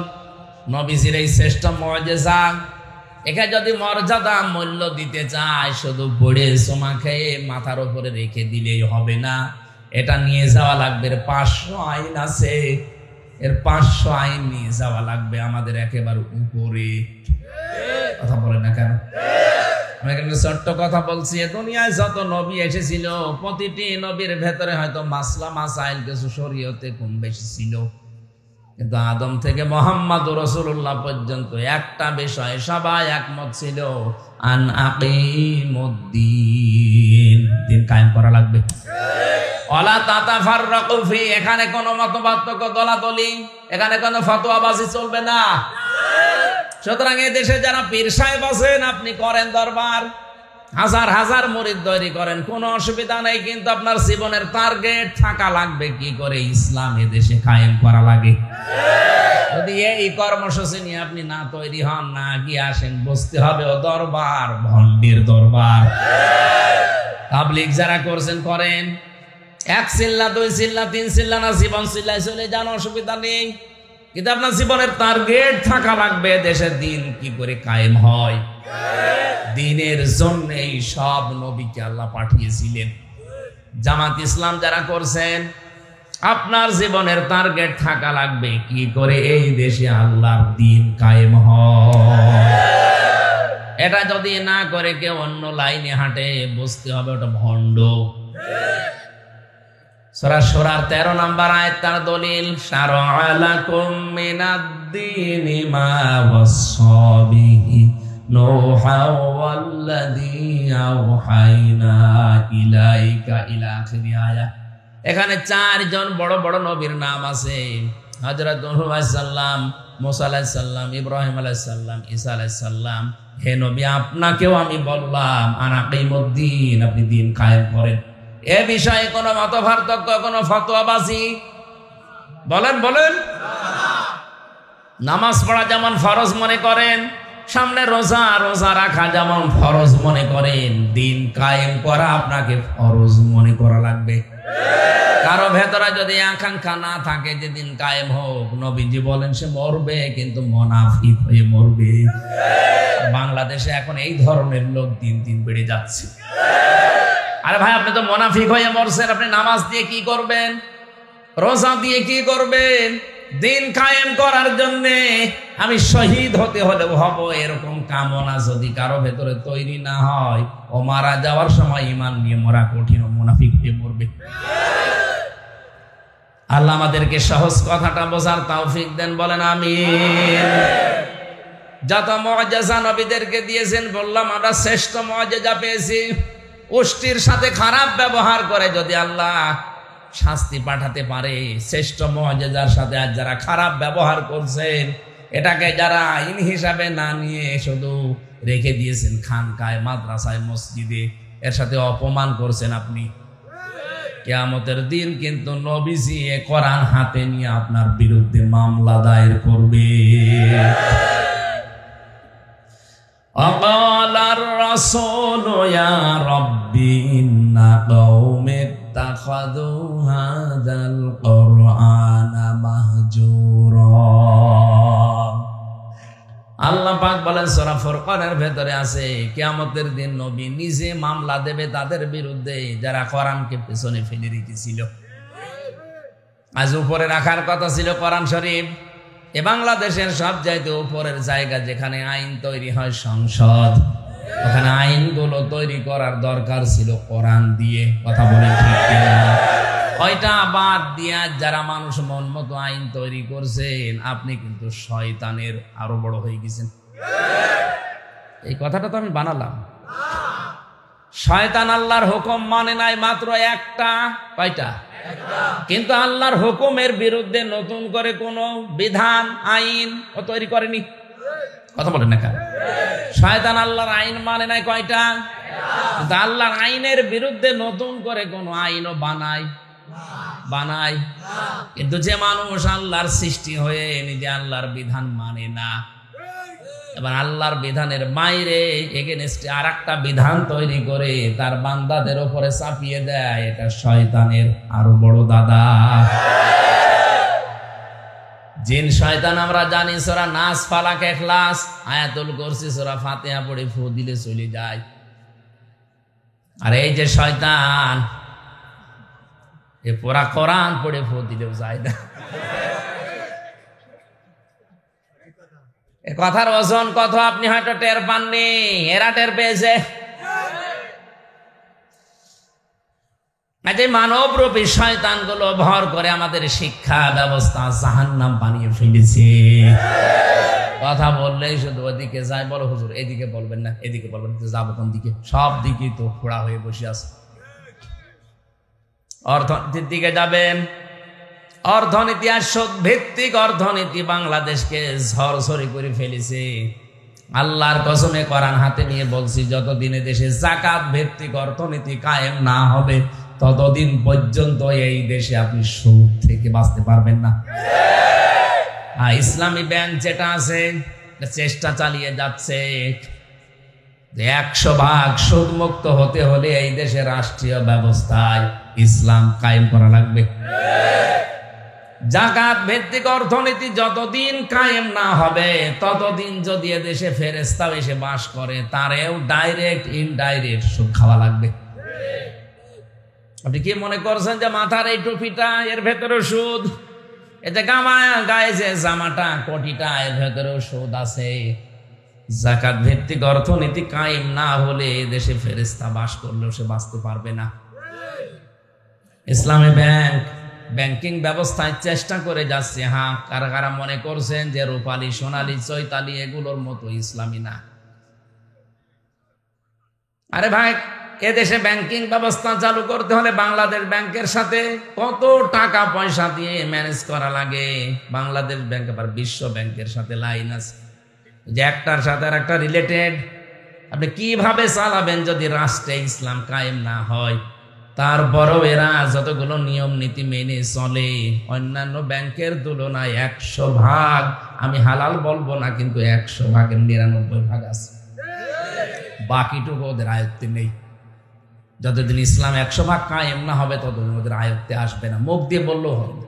Speaker 1: নবীজির এই শ্রেষ্ঠ মুজিজা, একে যদি মর্যাদা মূল্য দিতে চায়, শুধু পড়ে সোমা খেয়ে মাথার উপরে রেখে দিলেই হবে না। এটা নিয়ে যাওয়া লাগবে, 500 আইন আছে, এর 500 আইন নিয়ে যাওয়া লাগবে আমাদের একেবারে উপরে। কথা বলে না কেন? আমি এখানে ছোট্ট কথা বলছি। দুনিয়ায় যত নবী এসেছিল, প্রতিটি নবীর ভেতরে হয়তো মাসলা মাসাইল কিছু শরীয়তে কম বেশি ছিল, কিন্তু আদম থেকে মুহাম্মদুর রাসূলুল্লাহ পর্যন্ত একটা বিষয়ে সবাই একমত ছিল, আন আকিমুদ্দিন, দিন কায়েম করা লাগবে। ওয়ালা তাতাফাররাকু ফি, এখানে কোনো মতপার্থক্য, দলাদলি, এখানে কোনো ফতোয়াবাজি চলবে না। সুতরাং এই দেশে যারা পীর সাহেব আছেন, আপনি করেন দরবার, হাজার হাজার মুরিদ তৈরি করেন, কোনো অসুবিধা নেই, কিন্তু আপনার জীবনের টার্গেট থাকা লাগবে কি করে ইসলাম এ দেশে কায়েম করা লাগে। যদি এই কর্মসূচি নিয়ে আপনি না তৈরি হন, না গিয়ে আসেন, বসতে হবে ও দরবার, ভণ্ডের দরবার। তাবলীগ যারা করছেন করেন, 1 চিল্লা 2 চিল্লা 3 চিল্লা না, জীবন চিল্লায় চলে যান, অসুবিধা নেই। কিন্তু আপনার জীবনের টার্গেট থাকা লাগবে, দেশের দিন কি করে কায়েম হয়। দিনের জন্যই সব নবীকে আল্লাহ পাঠিয়েছিলেন। জামাত ইসলাম যারা করছেন, আপনার জীবনের টার্গেট থাকা লাগবে কি করে এই দেশে আল্লাহর দিন কায়েম হয়। এটা যদি না করে কেউ অন্য লাইনে হাঁটে, বুঝতে হবে ওটা ভণ্ড। সূরা শূরার 13 নম্বর আয়াত তার দলিল, শারআ লাকুম মিনাদ-দীনি মা ওয়াসসা বিহি নূহা ওয়াল্লাযী আওহাইনা ইলাইকা ইলা আখিরি আয়াত। এখানে 4 জন বড় বড় নবীর নাম আছে। হযরত নূহ আলাইহিস সালাম, মুসা আলাইহিস সালাম, ইব্রাহিম আলাইহিস সালাম, ঈসা আলাইহিস সালাম। হে নবী, আপনাকেও আমি বললাম আনাকিমুদ্দিন, আপনি দিন কায়েম করেন। এ বিষয়ে কোনো মতপার্থক্য, কোনো ফতোয়াবাজি বলেন বলেন। নামাজ পড়া যেমন ফরজ মনে করেন, সামনে রোজা, রোজা রাখা যেমন ফরজ মনে করেন, দিন কায়েম করা আপনাকে ফরজ মনে করা লাগবে। কারো ভেতরে যদি আকাঙ্ক্ষা না থাকে যে দিন কায়েম হোক, নবীজি বলেন সে মরবে, কিন্তু মুনাফিক হয়ে মরবে। বাংলাদেশে এখন এই ধরনের লোক দিন দিন বেড়ে যাচ্ছে। আরে ভাই, আপনি তো মুনাফিক হয়ে মরছেন, আপনি নামাজ দিয়ে কি করবেন, রোজা দিয়ে কি করবেন? দিন কায়েম করার জন্য আমি শহীদ হতে হলেও হব, এরকম কামনা যদি কারো ভেতরে তৈরি না হয়, ও মারা যাওয়ার সময় ঈমান নিয়ে মরা কঠিন, ও মুনাফিক হয়ে মরবে। আল্লাহ আমাদেরকে সহজ কথাটা বোঝার তৌফিক দেন, বলেন আমিন। যত মুআজিজা নবীদেরকে দিয়েছেন, বললাম আমরা শ্রেষ্ঠ মুআজিজা পেয়েছি। উষ্টির সাথে খারাপ ব্যবহার করে যদি আল্লাহ শাস্তি পাঠাতে পারে, শ্রেষ্ঠ মুআজিজার সাথে আজ যারা খারাপ ব্যবহার করছেন, এটাকে যারা আইন হিসাবে না নিয়ে শুধু রেখে দিয়েছেন খানকায়, মাদ্রাসায়, মসজিদে, এর সাথে অপমান করছেন আপনি। কিয়ামতের দিন কিন্তু নবীজি এ কোরআন হাতে নিয়ে আপনার বিরুদ্ধে মামলা দায়ের করবে। وقال الرسول يا رب إن قومي اتخذوا هذا القرآن مهجورا। আল্লাহ পাক বলেন সূরা ফুরকানের ভেতরে আছে, কিয়ামতের দিন নবী নিজে মামলা দেবে তাদের বিরুদ্ধে যারা কোরআনকে পেছনে ফেলে রেখেছিল। আজ উপরে রাখার কথা ছিল কোরআন শরীফ। এ বাংলাদেশের সবচাইতে উপরের জায়গা যেখানে আইন তৈরি হয়, সংসদ, ওখানে আইনগুলো তৈরি করার দরকার ছিল কোরআন দিয়ে। কথা বলেন ঠিক কিনা? ওইটা বাদ দিয়া যারা মানুষ মন মতো আইন তৈরি করছেন, আপনি কিন্তু শয়তানের আরো বড় হয়ে গেছেন। এই কথাটা তো আমি বানালাম। শয়তান আল্লাহর হুকুম মানে নাই মাত্র একটা, কয়টা? কিন্তু আল্লাহর হুকুমের বিরুদ্ধে নতুন করে কোন বিধান, আইন ও তৈরি করেনি। কথা বলেন না কেন? শয়তান আল্লাহর আইন মানে নাই কয়টা? কিন্তু আল্লাহর আইনের বিরুদ্ধে নতুন করে কোন আইনও বানায়। কিন্তু যে মানুষ আল্লাহর সৃষ্টি হয়ে নিজে আল্লাহর বিধান মানে না, এবার আল্লাহর বিধানের বাইরে এগেনস্টে আর একটা বিধান তৈরি করে তার বান্দাদের উপরে চাপিয়ে দেয়, এটা শয়তানের আরো বড় দাদা। জিন শয়তান আমরা জানি, সূরা নাস, ফালাক, ইখলাস, আয়াতুল কুরসি, সূরা ফাতিহা পড়ে ফু দিলে চলে যায়। আর এই যে শয়তান, এ পুরা কোরআন পড়ে ফু দিলেও যায় না। এ কথার ওজন কত আপনি হয়তো টের পাননি, এরা টের পেয়েছে। মানবরূপী শয়তানগুলো ভর করে আমাদের শিক্ষা ব্যবস্থা জাহান্নাম বানিয়ে ফেলেছে। কথা বললেই শুধু ওদিকে যায়, বলো হুজুর এদিকে বলবেন না, এদিকে বলবেন, যাবো কোন দিকে? সব দিকেই তো খোড়া হয়ে বসে আছে। অর্থনীতির দিকে যাবেন, অর্থনীতি আর সুদ ভিত্তিক অর্থনীতি বাংলাদেশকে ঝরঝরে করে ফেলেছে। আল্লাহর কসমে কোরআন হাতে নিয়ে বলছি, যতদিনে দেশে যাকাত ভিত্তিক অর্থনীতি কায়েম না হবে, ততদিন পর্যন্ত এই দেশে আপনি সুদ থেকে বাঁচতে পারবেন না। ইসলামী ব্যাংক যেটা আছে চেষ্টা চালিয়ে যাচ্ছে যে 100% সুদমুক্ত হতে হলে এই দেশের রাষ্ট্রীয় ব্যবস্থায় ইসলাম কায়েম করা লাগবে। জাকাত ভিত্তিক অর্থনীতি যতদিন কায়েম না হবে ততদিন যদি এদেশে ফেরেশতাও এসে বাস করে তারেও ডাইরেক্ট ইনডাইরেক্ট সুদ খাওয়া লাগবে। আপনি কি মনে করছেন যে মাথার এই টুপিটা এর ভেতরে সুদ, এতে গায়ে যে জামাটা কোটিটা এর ভেতরেও সুদ আছে? জাকাত ভিত্তিক অর্থনীতি কায়েম না হলে দেশে ফেরেশতা বাস করলেও সে বাঁচতে পারবে না। ইসলামী ব্যাংকিং ব্যবস্থায় চেষ্টা করে যাচ্ছে। হ্যাঁ, কারা কারা মনে করছেন যে রূপালী, সোনালী, চৈতালি এগুলোর মতো ইসলামী না? আরে ভাই, এদেশে ব্যাংকিং ব্যবস্থা চালু করতে হলে বাংলাদেশ ব্যাংকের সাথে কত টাকা পয়সা দিয়ে ম্যানেজ করা লাগে। বাংলাদেশ ব্যাংক আবার বিশ্ব ব্যাংকের সাথে লাইন আছে, যে একটার সাথে আর একটা রিলেটেড। আপনি কিভাবে চালাবেন যদি রাষ্ট্রে ইসলাম কায়েম না হয়? তারপরও এরা যতগুলো নিয়ম নীতি মেনে চলে অন্যান্য ব্যাংকের তুলনায় 100%, আমি হালাল বলবো না, কিন্তু 100%-এর 99% আছে। বাকিটুকু ওদের আয়ত্তে নেই। যতদিন ইসলাম 100% কায়েম না হবে ততদিন ওদের আয়ত্তে আসবে না, মুখ দিয়ে বললেও হবে না।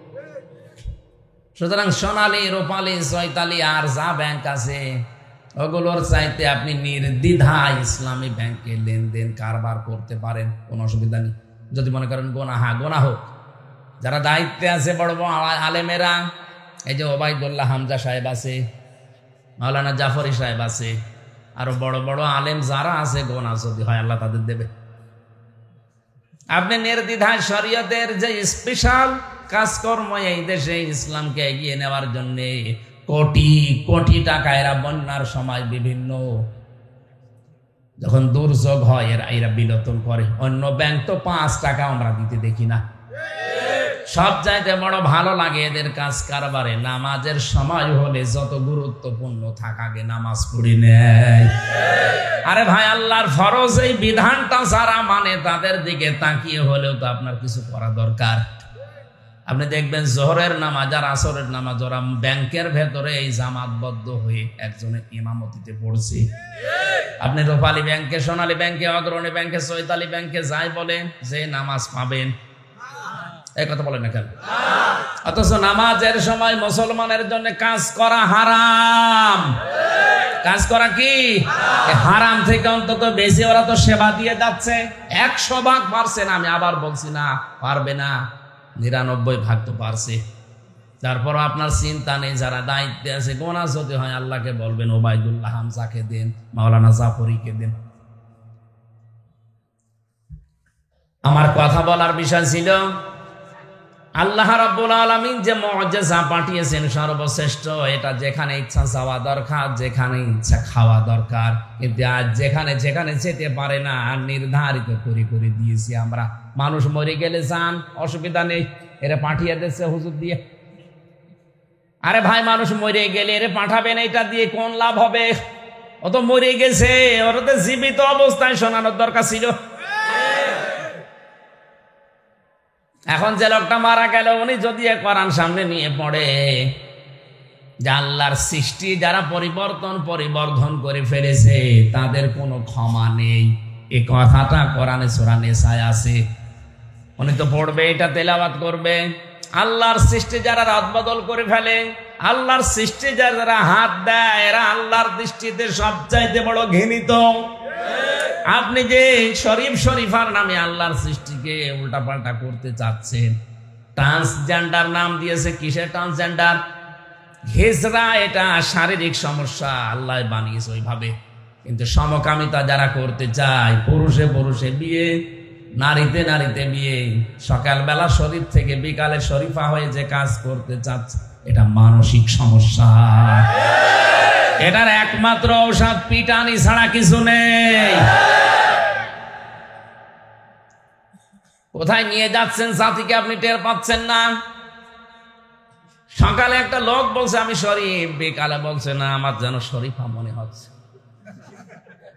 Speaker 1: সুতরাং সোনালী, রূপালী, চৈতালি আর যা ব্যাংক আছে ওগুলোর চাইতে আপনি নির্দ্বিধায় ইসলামী ব্যাংকে লেনদেন কারবার করতে পারেন, কোনো অসুবিধা নেই। যদি মনে করেন গোনা হোক, যারা দায়িত্বে আছে বড় বড় আলেমেরা, এই যে ওবায়দুল্লাহ হামজা সাহেব আছে, মাওলানা জাফরি সাহেব আছে, আরো বড় বড় আলেম যারা আছে, গোনা যদি হয় আল্লাহ তাদের দেবে। আপনি নির্দ্বিধায় শরীয়তের যে স্পেশাল কাজকর্ম এই দেশে ইসলামকে এগিয়ে নেওয়ার জন্য কোটি কোটি টাকা এরা বন্যার সময় বিভিন্ন যখন দুর্যোগ হয় এরা বিলোপন করে। অন্য ব্যাংক তো 5 টাকা আমরা দিতে দেখি না। সব চাইতে বড় ভালো লাগে এদের কাজ কারবারে নামাজের সময় হলে যত গুরুত্বপূর্ণ থাকাকে নামাজ পড়ি নেয়। আরে ভাই, আল্লাহর ফরজ এই বিধানটা যারা মানে তাদের দিকে তাকিয়ে হলেও তো আপনার কিছু করা দরকার। আপনি দেখবেন জোহরের নামাজ আর আসরের নামাজ ওরা ব্যাংকের ভেতরে এই জামাতবদ্ধ হয়ে একজনের ইমামতিতে পড়ছে। আপনি রূপালী ব্যাংকে, সোনালী ব্যাংকে, অগ্রণী ব্যাংকে, চৈতালি ব্যাংকে যাই বলেন যে নামাজ পাবেন, এই কথা বলেন না কেন? অথচ নামাজের সময় মুসলমানের জন্য কাজ করা হারাম। কাজ করা কি হারাম থেকে অন্তত বেশি ওরা তো সেবা দিয়ে যাচ্ছে। 100% পারছে না, আমি আবার বলছি না পারবে না, 99% তো পারছে। তারপর আপনার চিন্তা নেই, যারা দায়িত্বে আছে গোনা যদি হয় আল্লাহকে বলবেন ওবায়দুল্লাহ হামজাকে দেন, মাওলানা জাফরিকে দেন। আমার কথা বলার বিষয় ছিল আল্লাহ রাব্বুল আলামিন যে মুআজিজা পাঠিয়েছেন সর্বশ্রেষ্ঠ, এটা যেখানে ইচ্ছা যাওয়া দরকার, যেখানে ইচ্ছা খাওয়া দরকার, কিন্তু আজ যেখানে যেখানে যেতে পারে না নির্ধারিত করে দিয়েছি আমরা। মানুষ মরে গেলে যান, অসুবিধা নেই, এরা পাঠিয়ে দিচ্ছে হুজুর দিয়ে। আরে ভাই, মানুষ মরে গেলে এরে পাঠাবেন, এটা দিয়ে কোন লাভ হবে? ও তো মরে গেছে, ওর তো জীবিত অবস্থায় শোনানোর দরকার ছিল। এখন যে লোকটা মারা গেল উনি যদি কোরআন সামনে নিয়ে পড়ে যে আল্লাহর সৃষ্টি যারা পরিবর্ধন করে ফেলেছে তাদের কোনো ক্ষমা নেই, এই কথাটা কোরআনে সূরা নিসায় আছে। উনি তো পড়বে, এটা তেলাওয়াত করবে। আল্লাহর সৃষ্টি যারা রদবদল করে ফেলে, আল্লাহর সৃষ্টি যারা হাত দেয়, এরা আল্লাহর দৃষ্টিতে সবচাইতে বড় ঘৃণিত। আপনি যে শরীফার নামে আল্লাহর সৃষ্টিকে উল্টাপাল্টা করতে চাচ্ছেন, ট্রান্সজেন্ডার নাম দিয়েছে। কিসের ট্রান্সজেন্ডার? হিজড়া, এটা শারীরিক সমস্যা, আল্লাহ বানিয়েছে ওইভাবে। কিন্তু সমকামিতা যারা করতে চায়, পুরুষে পুরুষে বিয়ে, নারীতে নারীতে বিয়ে, সকালবেলা শরীফ থেকে বিকালে শরীফা হয়ে যে কাজ করতে চাচ্ছে, এটা মানসিক সমস্যা। এটার একমাত্র ঔষধ পিটানি ছাড়া কিছু নেই। কোথায় নিয়ে যাচ্ছেন জাতিকে আপনি টের পাচ্ছেন না। সকালে একটা লোক বলছে আমি শরীফ, বিকালে বলছে না আমার যেন শরীফা মনে হচ্ছে।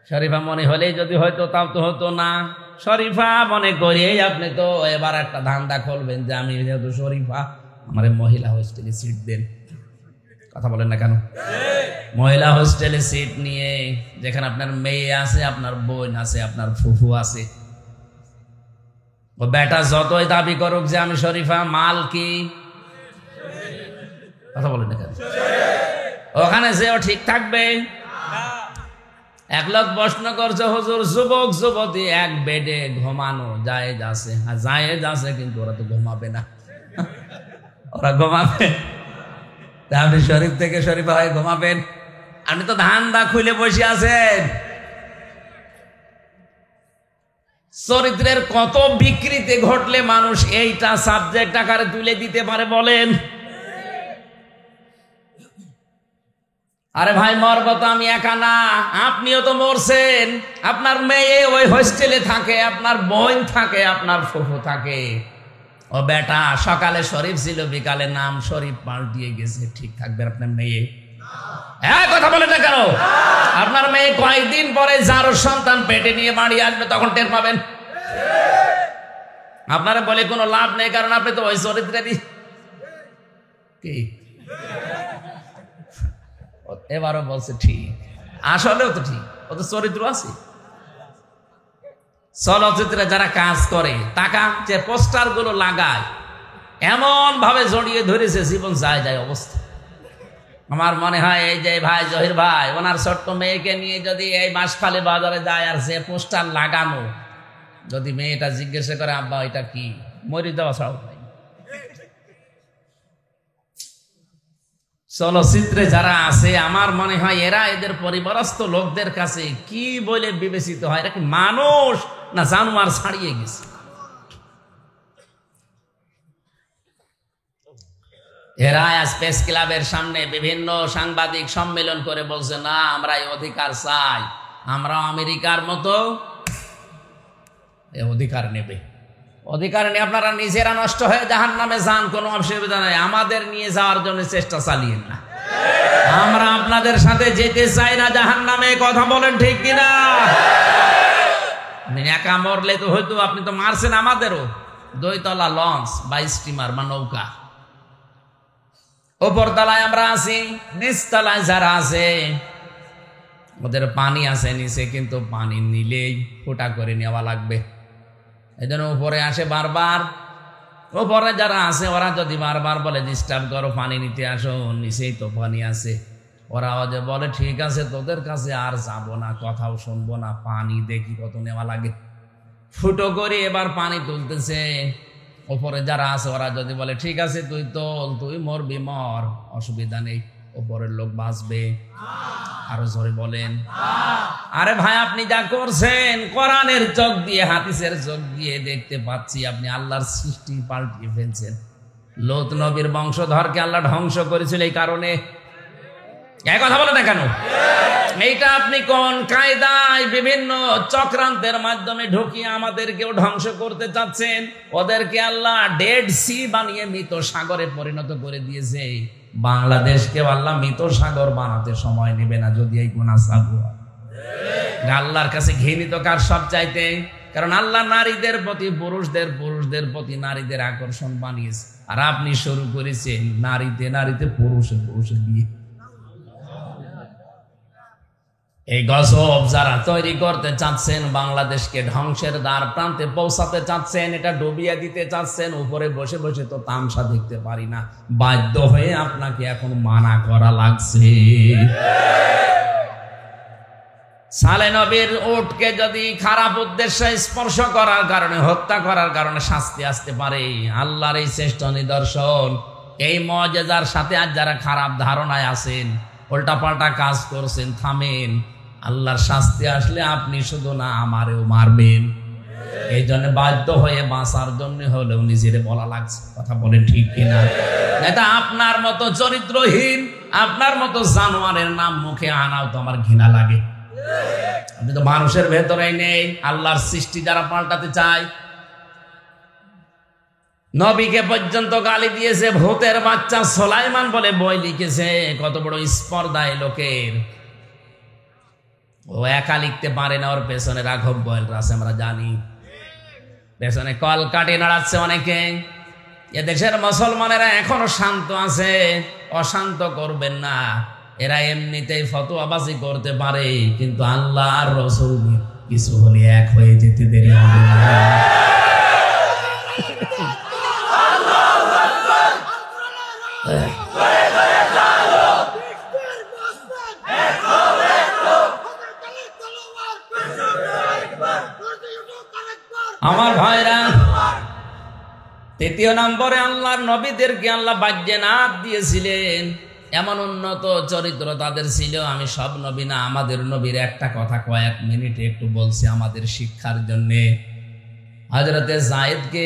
Speaker 1: শরীফা মনে হলেই যদি হয়তো তাও তো হতো না। শরীফা মনে করিয়েই আপনি তো এবার একটা ধান্দা খুলবেন যে আমি যেহেতু শরীফা আমার মহিলা হোস্টেলে সিট দেন। কথা বলেন না কেন? মহিলা হোস্টেলে সিট নিয়ে, যেখানে আপনার মেয়ে আছে, আপনার বোন আছে, আপনার ফুফু আছে, ও বেটা যতই দাবি করুক যে আমি শরীফা, মাল কি? কথা বলেন না কেন? ওখানে যেও ঠিক থাকবে? এক লোক প্রশ্ন করছে, হুজুর যুবক যুবতী এক বেডে ঘুমানো জায়েজ আছে? হ্যাঁ জায়েজ আছে, কিন্তু ওরা তো ঘুমাবে না। ওরা ঘুমাবে, আপনি শরীফ থেকে শরীফা হয়ে ঘুমাবেন? আপনি তো ধান্দা খুলে বসে আছেন। চরিত্রের কত বিকৃতি ঘটলে মানুষ এইটা সাবজেক্ট আকারে তুলে দিতে পারে বলেন? আরে ভাই, মরবো তো আমি একা না, আপনিও তো মরছেন। আপনার মেয়ে ওই হোস্টেলে থাকে, আপনার বোন থাকে, আপনার ফুফু থাকে। ও বেটা সকালে শরীফ ছিল, বিকালে নাম শরীফ পাল্টিয়ে গেছে, ঠিক থাকবে আপনার মেয়ে? হ্যাঁ কথা বলে না কেন? আপনার মেয়ে কয়েকদিন পরে যার সন্তান পেটে নিয়ে বাড়ি আসবে, তখন টের পাবেন। আপনারা বলে কোনো লাভ নেই, কারণ আপনি তো ওই চরিত্রেরই। কি এবারও বলছে ঠিক, আসলেও তো ঠিক, ও তো চরিত্র আছে। চলচ্চিত্রে যারা কাজ করে, টাকা যে পোস্টার গুলো লাগায়, এমন ভাবে জড়িয়ে ধরেছে জীবন যায় যায় অবস্থা। আমার মনে হয় এই যে ভাই জহির ভাই, ওনার ছোট্ট মেয়েকে নিয়ে যদি এই বাঁশখালী বাজারে যায়, আর যে পোস্টার লাগানো, যদি মেয়েটা জিজ্ঞাসা করে আব্বা এটা কি, মরি দেওয়া ছাড়াও ভাই। চলচ্চিত্রে যারা আছে, আমার মনে হয় এরা এদের পরিবারস্থ লোকদের কাছে কি বলে বিবেচিত হয়, এরা কি মানুষ না জানোয়ার ছাড়িয়ে গেছে? এরা আজ প্রেস ক্লাবের সামনে বিভিন্ন সাংবাদিক সম্মেলন করে বলছে, না আমরা এই অধিকার চাই, আমরা আমেরিকার মতো অধিকার নেবে। অধিকার নিয়ে আপনারা নিজেরা নষ্ট হয়ে জাহান্নামে যান, কোনো অসুবিধা নাই, আমাদের নিয়ে যাওয়ার জন্য চেষ্টা চালিয়েন না। আমরা আপনাদের সাথে যেতে চাই না জাহান্নামে, কথা বলেন ঠিক কিনা? একা মরলে তো হয়তো, আপনি তো মারছেন আমাদেরও। 2 তলা লঞ্চ বা স্টিমার বা নৌকা, ওপর তলায় আমরা আছি, নিচ তলায় যারা আছে ওদের পানি আছে নিচে, কিন্তু পানি নিলেই ফোঁটা করে নেওয়া লাগবে। এই জন্য উপরে আসে বারবার। উপরে যারা আছে ওরা যদি বারবার বলে ডিস্টার্ব করো, পানি নিতে আসো, নিচেই তো পানি আছে, ওরা যে বলে ঠিক আছে তোদের কাছে আর যাবো না, কথাও শুনবো না, পানি দেখি কত নেওয়া লাগে। ফুটো করে এবার পানি তুলতেছে। ওপরে যারা আছে ওরা যদি বলে ঠিক আছে তুই তোল, তুই মরবি মর, অসুবিধা নেই, ওপরের লোক বাঁচবে। আরো জোরে বলেন। আরে ভাই, আপনি যা করছেন কোরআনের চোখ দিয়ে, হাদিসের চোখ দিয়ে দেখতে পাচ্ছি, আপনি আল্লাহর সৃষ্টি পাল্টিয়ে ফেলছেন। লোত নবীর বংশধরকে আল্লাহ ধ্বংস করেছিল এই কারণে। এই কথা বলে না কেন? এইটা আপনি কোন কায়দায় বিভিন্ন চক্রান্তের মাধ্যমে ঢুকিয়ে আমাদেরকেও ধ্বংস করতে চাচ্ছেন? ওদেরকে আল্লাহ ডেড সি বানিয়ে মৃত সাগরে পরিণত করে দিয়েছে। বাংলাদেশকে আল্লাহ মৃত সাগর বানাতে সময় নেবে না, যদি এই গুনাহ চালু হয়। আল্লাহর কাছে ঘৃণিত কার সব চাইতে? কারণ আল্লাহ নারীদের প্রতি পুরুষদের, পুরুষদের প্রতি নারীদের আকর্ষণ বানিয়েছে, আর আপনি শুরু করেছেন নারীতে নারীতে, পুরুষে পুরুষে বিয়ে। এই গজব যারা তৈরি করতে চাচ্ছেন, বাংলাদেশকে ধ্বংসের দ্বার প্রান্তে পৌঁছাতে চাচ্ছেন, এটা ডুবিয়ে দিতে চাচ্ছেন, উপরে বসে বসে তো তামসা দেখতে পারি না, বাধ্য হয়ে আপনাকে এখন মানা করা লাগছে। সালে নবীর উটকে যদি খারাপ উদ্দেশ্যে স্পর্শ করার কারণে, হত্যা করার কারণে শাস্তি আসতে পারে, আল্লাহর এই শ্রেষ্ঠ নিদর্শন, এই মুআজিজার সাথে আজ যারা খারাপ ধারণায় আছেন, উল্টাপাল্টা কাজ করছেন, থামেন। আল্লাহর শাস্তি আসলে আপনি শুধু না আমারেও মারবেন। এই জন্য বাধ্য হয়ে বাঁচার জন্য হলেও নিজেরে বলা লাগছে, কথা বলেন ঠিক কিনা? এটা আপনার মতো চরিত্রহীন, আপনার মতো জানোয়ারের নাম মুখে আনাও তো আমার ঘৃণা লাগে। আপনি তো মানুষের ভেতরেই নেই। আল্লাহর সৃষ্টি যারা পাল্টাতে চায়, নবীকে পর্যন্ত গালি দিয়েছে, ভূতের বাচ্চা সোলাইমান বলে বই লিখেছে। কত বড় স্পর্ধা এই লোকের! ও একা লিখতে পারে না, ওর পেছনে রাঘব বয়েল আছে, আমরা জানি। পেছনে কলকাঠি নাড়াচ্ছে অনেকে। এদেশের মুসলমানেরা এখনো শান্ত আছে। অশান্ত করবেন না। এরা এমনিতেই ফতোয়াবাজি করতে পারে, কিন্তু আল্লাহ আর রাসূল কিছু হলে এক হয়ে যেতে দেরি হবে না। আমার ভাইরা, তৃতীয় নম্বরে আল্লাহর নবীদেরকে আল্লাহ বাজ্যেনাত দিয়েছিলেন। এমন উন্নত চরিত্র তাদের ছিল। আমি সব নবী না, আমাদের নবীর একটা কথা কয়েক মিনিটে একটু বলছি আমাদের শিক্ষার জন্যে। হযরতে যায়েদকে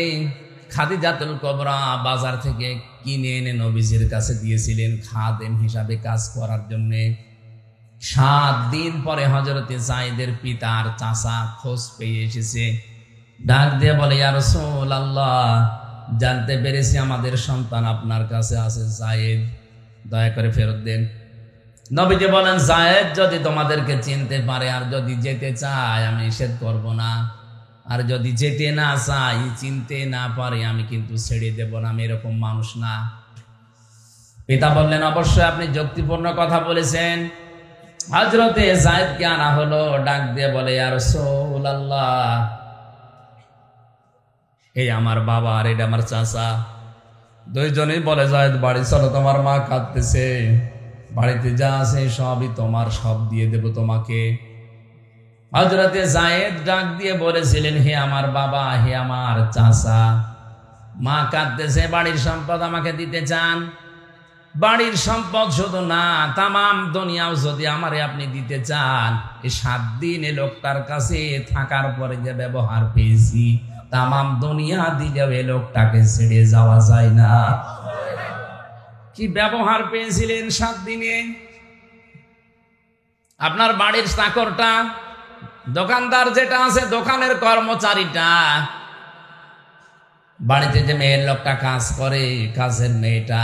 Speaker 1: খাদিজাতুল কুবরা বাজার থেকে কিনে এনে নবীজির কাছে দিয়েছিলেন খাদেম হিসাবে কাজ করার জন্যে। 7 দিন পরে হযরতে যায়েদের পিতার চাচা খোঁজ পেয়ে এসেছে, ডাক দিয়ে বলে, ইয়া রাসূলুল্লাহ, জানতে পেরেছি আমাদের সন্তান আপনার কাছে আছে, যায়েদ, দয়া করে ফেরত দেন। নবীজি বলেন, যায়েদ যদি তোমাদেরকে চিনতে পারে আর যদি যেতে চায় আমি নিষেধ করব না, আর যদি যেতে না চাই, চিনতে না পারে, আমি কিন্তু ছেড়ে দেব না, আমি এরকম মানুষ না। পিতা বললেন, অবশ্যই আপনি যুক্তিপূর্ণ কথা বলেছেন। হযরতে যায়েদকে আনা হলো, ডাক দিয়ে বলে, ইয়া রাসূলুল্লাহ, এই আমার বাবা আর এটা আমার চাচা। দুইজনেই বলে, যায়েদ বাড়ি চলো, তোমার মা কাঁদতেছে, বাড়িতে যা আছে সবই তোমার, সব দিয়ে দেব তোমাকে। হযরতে যায়েদ ডাক দিয়ে বলেছিলেন, হে আমার বাবা, হে আমার চাচা, মা কাঁদতেছে, বাড়ির সম্পদ আমাকে দিতে চান। বাড়ির সম্পদ শুধু না, তামাম দুনিয়াও যদি আমারে আপনি দিতে চান, এই 7 দিন এ লোকটার কাছে থাকার পরে যে ব্যবহার পেয়েছি, তামাম দুনিয়া দিলেও এ লোকটাকে ছেড়ে যাওয়া যায় না। কি ব্যবহার পেয়েছিলেন 7 দিনে? আপনার বাড়ির চাকরটা, দোকানদার যেটা আছে, দোকানের কর্মচারীটা, বাড়িতে যে মেয়ের লোকটা কাজ করে, কাজের মেয়েটা,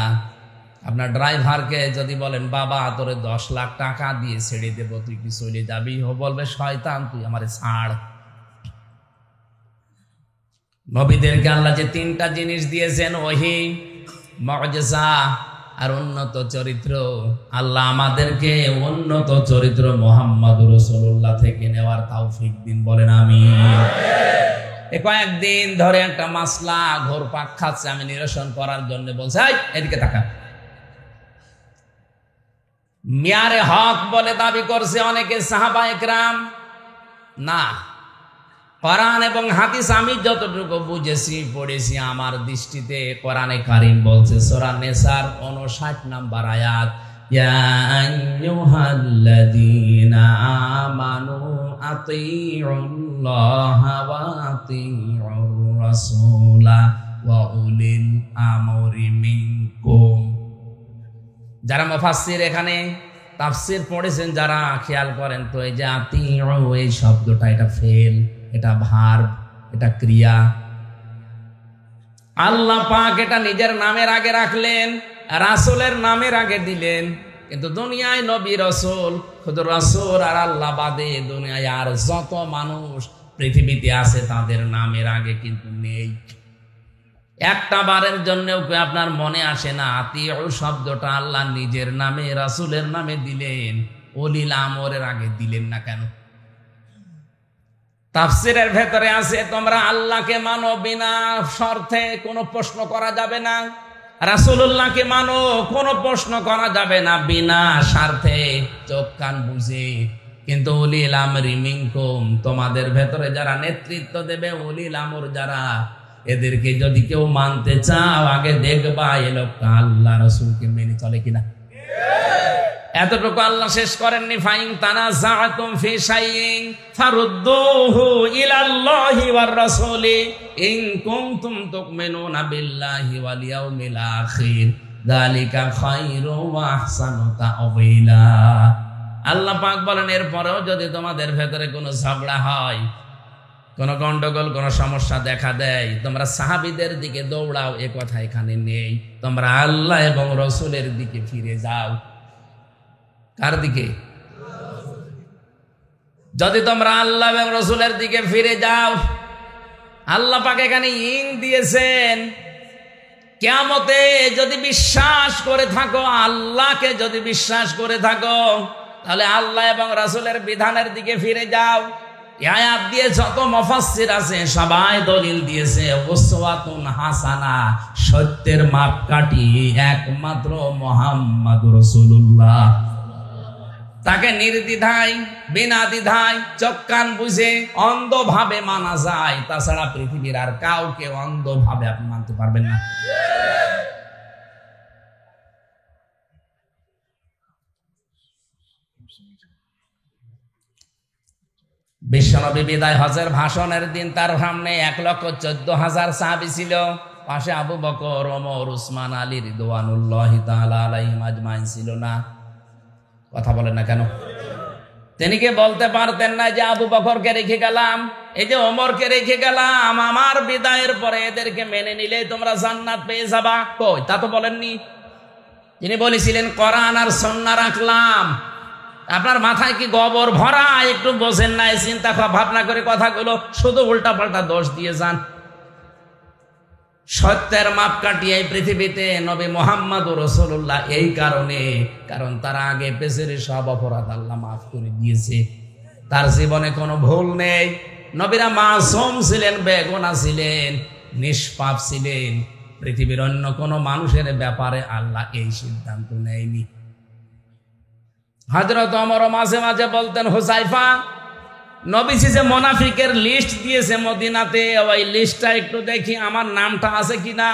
Speaker 1: আপনার ড্রাইভারকে যদি বলেন, বাবা তোরে 10 লাখ টাকা দিয়ে ছেড়ে দেব, তুই কি চলে যাবি? ও বলবে, শয়তান, তুই আমারে ছাড়। নবীদেরকে আল্লাহ যে 3টা জিনিস দিয়েছেন, ওহী, মুআজিজা আর উন্নত চরিত্র, আল্লাহ আমাদেরকে উন্নত চরিত্র মুহাম্মদুর রাসূলুল্লাহ থেকে নেওয়ার তৌফিক দিন, বলেন আমিন। এই কয়েকদিন ধরে একটা মাসলা ঘুরপাক খাচ্ছে, আমি নিরসন করার জন্য বলছি, এদিকে তাকা। মিয়ারে হক বলে দাবি করছে অনেকে সাহাবায়ে কেরাম। না, কোরআন এবং হাদিস আমি যতটুকু বুঝেছি, পড়েছি, আমার দৃষ্টিতে কোরআনে কারীম বলছে সূরা নিসার 59 নম্বর আয়াত, ইয়া আইয়ুহাল্লাযীনা আমানু আতিউল্লাহা ওয়া আতিউর রাসূলা ওয়া উলিল আমরি মিনকুম। যারা মুফাসসির এখানে তাফসীর পড়েছেন, যারা খেয়াল করেন তো, এই যে আতিউ, এই শব্দটা, এটা ফেল, এটা ভার্ব, এটা ক্রিয়া। আল্লাহ পাক এটা নিজের নামের আগে রাখলেন, রাসূলের নামের আগে দিলেন, কিন্তু দুনিয়ায় নবী রাসূল, শুধু রাসূল আর আল্লাহ বাদে দুনিয়ায় আর যত মানুষ পৃথিবীতে আছে তাদের নামের আগে কিন্তু নেই। একটা বারের জন্যও আপনার মনে আসে না আতিউ শব্দটা আল্লাহ নিজের নামে, রাসূলের নামে দিলেন, উলিল আমরের আগে দিলেন না কেন? তাফসীরের ভেতরে আছে, তোমরা আল্লাহকে মানো, বিনা শর্তে কোনো প্রশ্ন করা যাবে না। রাসূলুল্লাহকে মানো, কোনো প্রশ্ন করা যাবে না, বিনা স্বার্থে, চোখ কান বুঝে। কিন্তু উলিল আমরি মিনকুম, তোমাদের ভেতরে যারা নেতৃত্ব দেবে, উলিল আমর যারা, এদেরকে যদি কেউ মানতে চাও, আগে দেখবা এ লোকটা আল্লাহ রাসূলকে মেনে চলে কিনা। এতটুকু আল্লাহ শেষ করেননি, ফাইন তানাযাআতুম ফি শাইইন ফারুদ্দুহু ইলাল্লাহি ওয়ার রাসূলি ইন কুনতুম তুমিনুনা বিল্লাহি ওয়াল ইয়াউমিল আখির যালিকা খায়রু ওয়া আহসানু তা'ওয়িলা। আল্লাহ পাক বলেন, এরপরেও যদি তোমাদের ভেতরে কোনো ঝগড়া হয়, কোন গন্ডগোল, কোন সমস্যা দেখা দেয়, তোমরা সাহাবীদের দিকে দৌড়াও, এ কথা এখানে নেই। তোমরা আল্লাহ এবং রাসূলের দিকে ফিরে যাও। কার দিকে? যদি তোমরা আল্লাহ এবং রাসূলের দিকে ফিরে যাও, আল্লাহ পাক এখানে ইন দিয়েছেন, কিয়ামতে যদি বিশ্বাস করে থাকো, আল্লাহকে যদি বিশ্বাস করে থাকো, তাহলে আল্লাহ এবং রাসূলের বিধানের দিকে ফিরে যাও। এই আয়াত দিয়ে যত মুফাসসির আছে সবাই দলিল দিয়েছে উসওয়াতুন হাসানা, সত্যের মাপকাঠি একমাত্র মুহাম্মদুর রাসূলুল্লাহ। তাকে নির্দ্বিধায় বিনা দ্বিধায় চোখ কান বুঝে অন্ধভাবে মানা যায়, তাছাড়া পৃথিবীর আর কাউকে অন্ধভাবে আপনি মানতে পারবেন না। বিশ্বনবী বিদায় হজের ভাষণের দিন তার সামনে 1,14,000 সাহাবী ছিল। পাশে আবু বকর, ওমর, উসমান, আলী রিদওয়ানুল্লাহি তাআলা আলাইহিম আজমাইন ছিল না? কথা বলেন না কেন? তিনি কি বলতে পারতেন না যে আবু বকরকে রেখে গেলাম, এই যে ওমরকে রেখে গেলাম, আমার বিদায়ের পরে এদেরকে মেনে নিলে তোমরা জান্নাত পেয়ে যাবা? কই, তা তো বলেননি। তিনি বলেছিলেন কোরআন আর সুন্নাহ রাখলাম। আপনার মাথায় কি গোবর ভরা? একটু বোঝেন না, চিন্তা ভাবনা করে কথাগুলো শুধু উল্টা পাল্টা দোষ দিয়ে যান। সত্যের মাপকাঠি এই পৃথিবীতে নবী মুহাম্মদুর রাসূলুল্লাহ। এই কারণে, কারণ তার আগে পেছনের সব অপরাধ আল্লাহ মাফ করে দিয়েছে। তার জীবনে কোনো ভুল নেই। নবীরা মাসুম ছিলেন, বেগুনাহ ছিলেন, নিষ্পাপ ছিলেন। পৃথিবীর অন্য কোনো মানুষের ব্যাপারে আল্লাহ এই সিদ্ধান্ত নেয়নি। হযরত ওমর মাঝে মাঝে বলতেন, হুযায়ফা, নবীজি যে মুনাফিকের লিস্ট দিয়েছে মদিনাতে, ওই লিস্টটা একটু দেখি আমার নামটা আছে কিনা।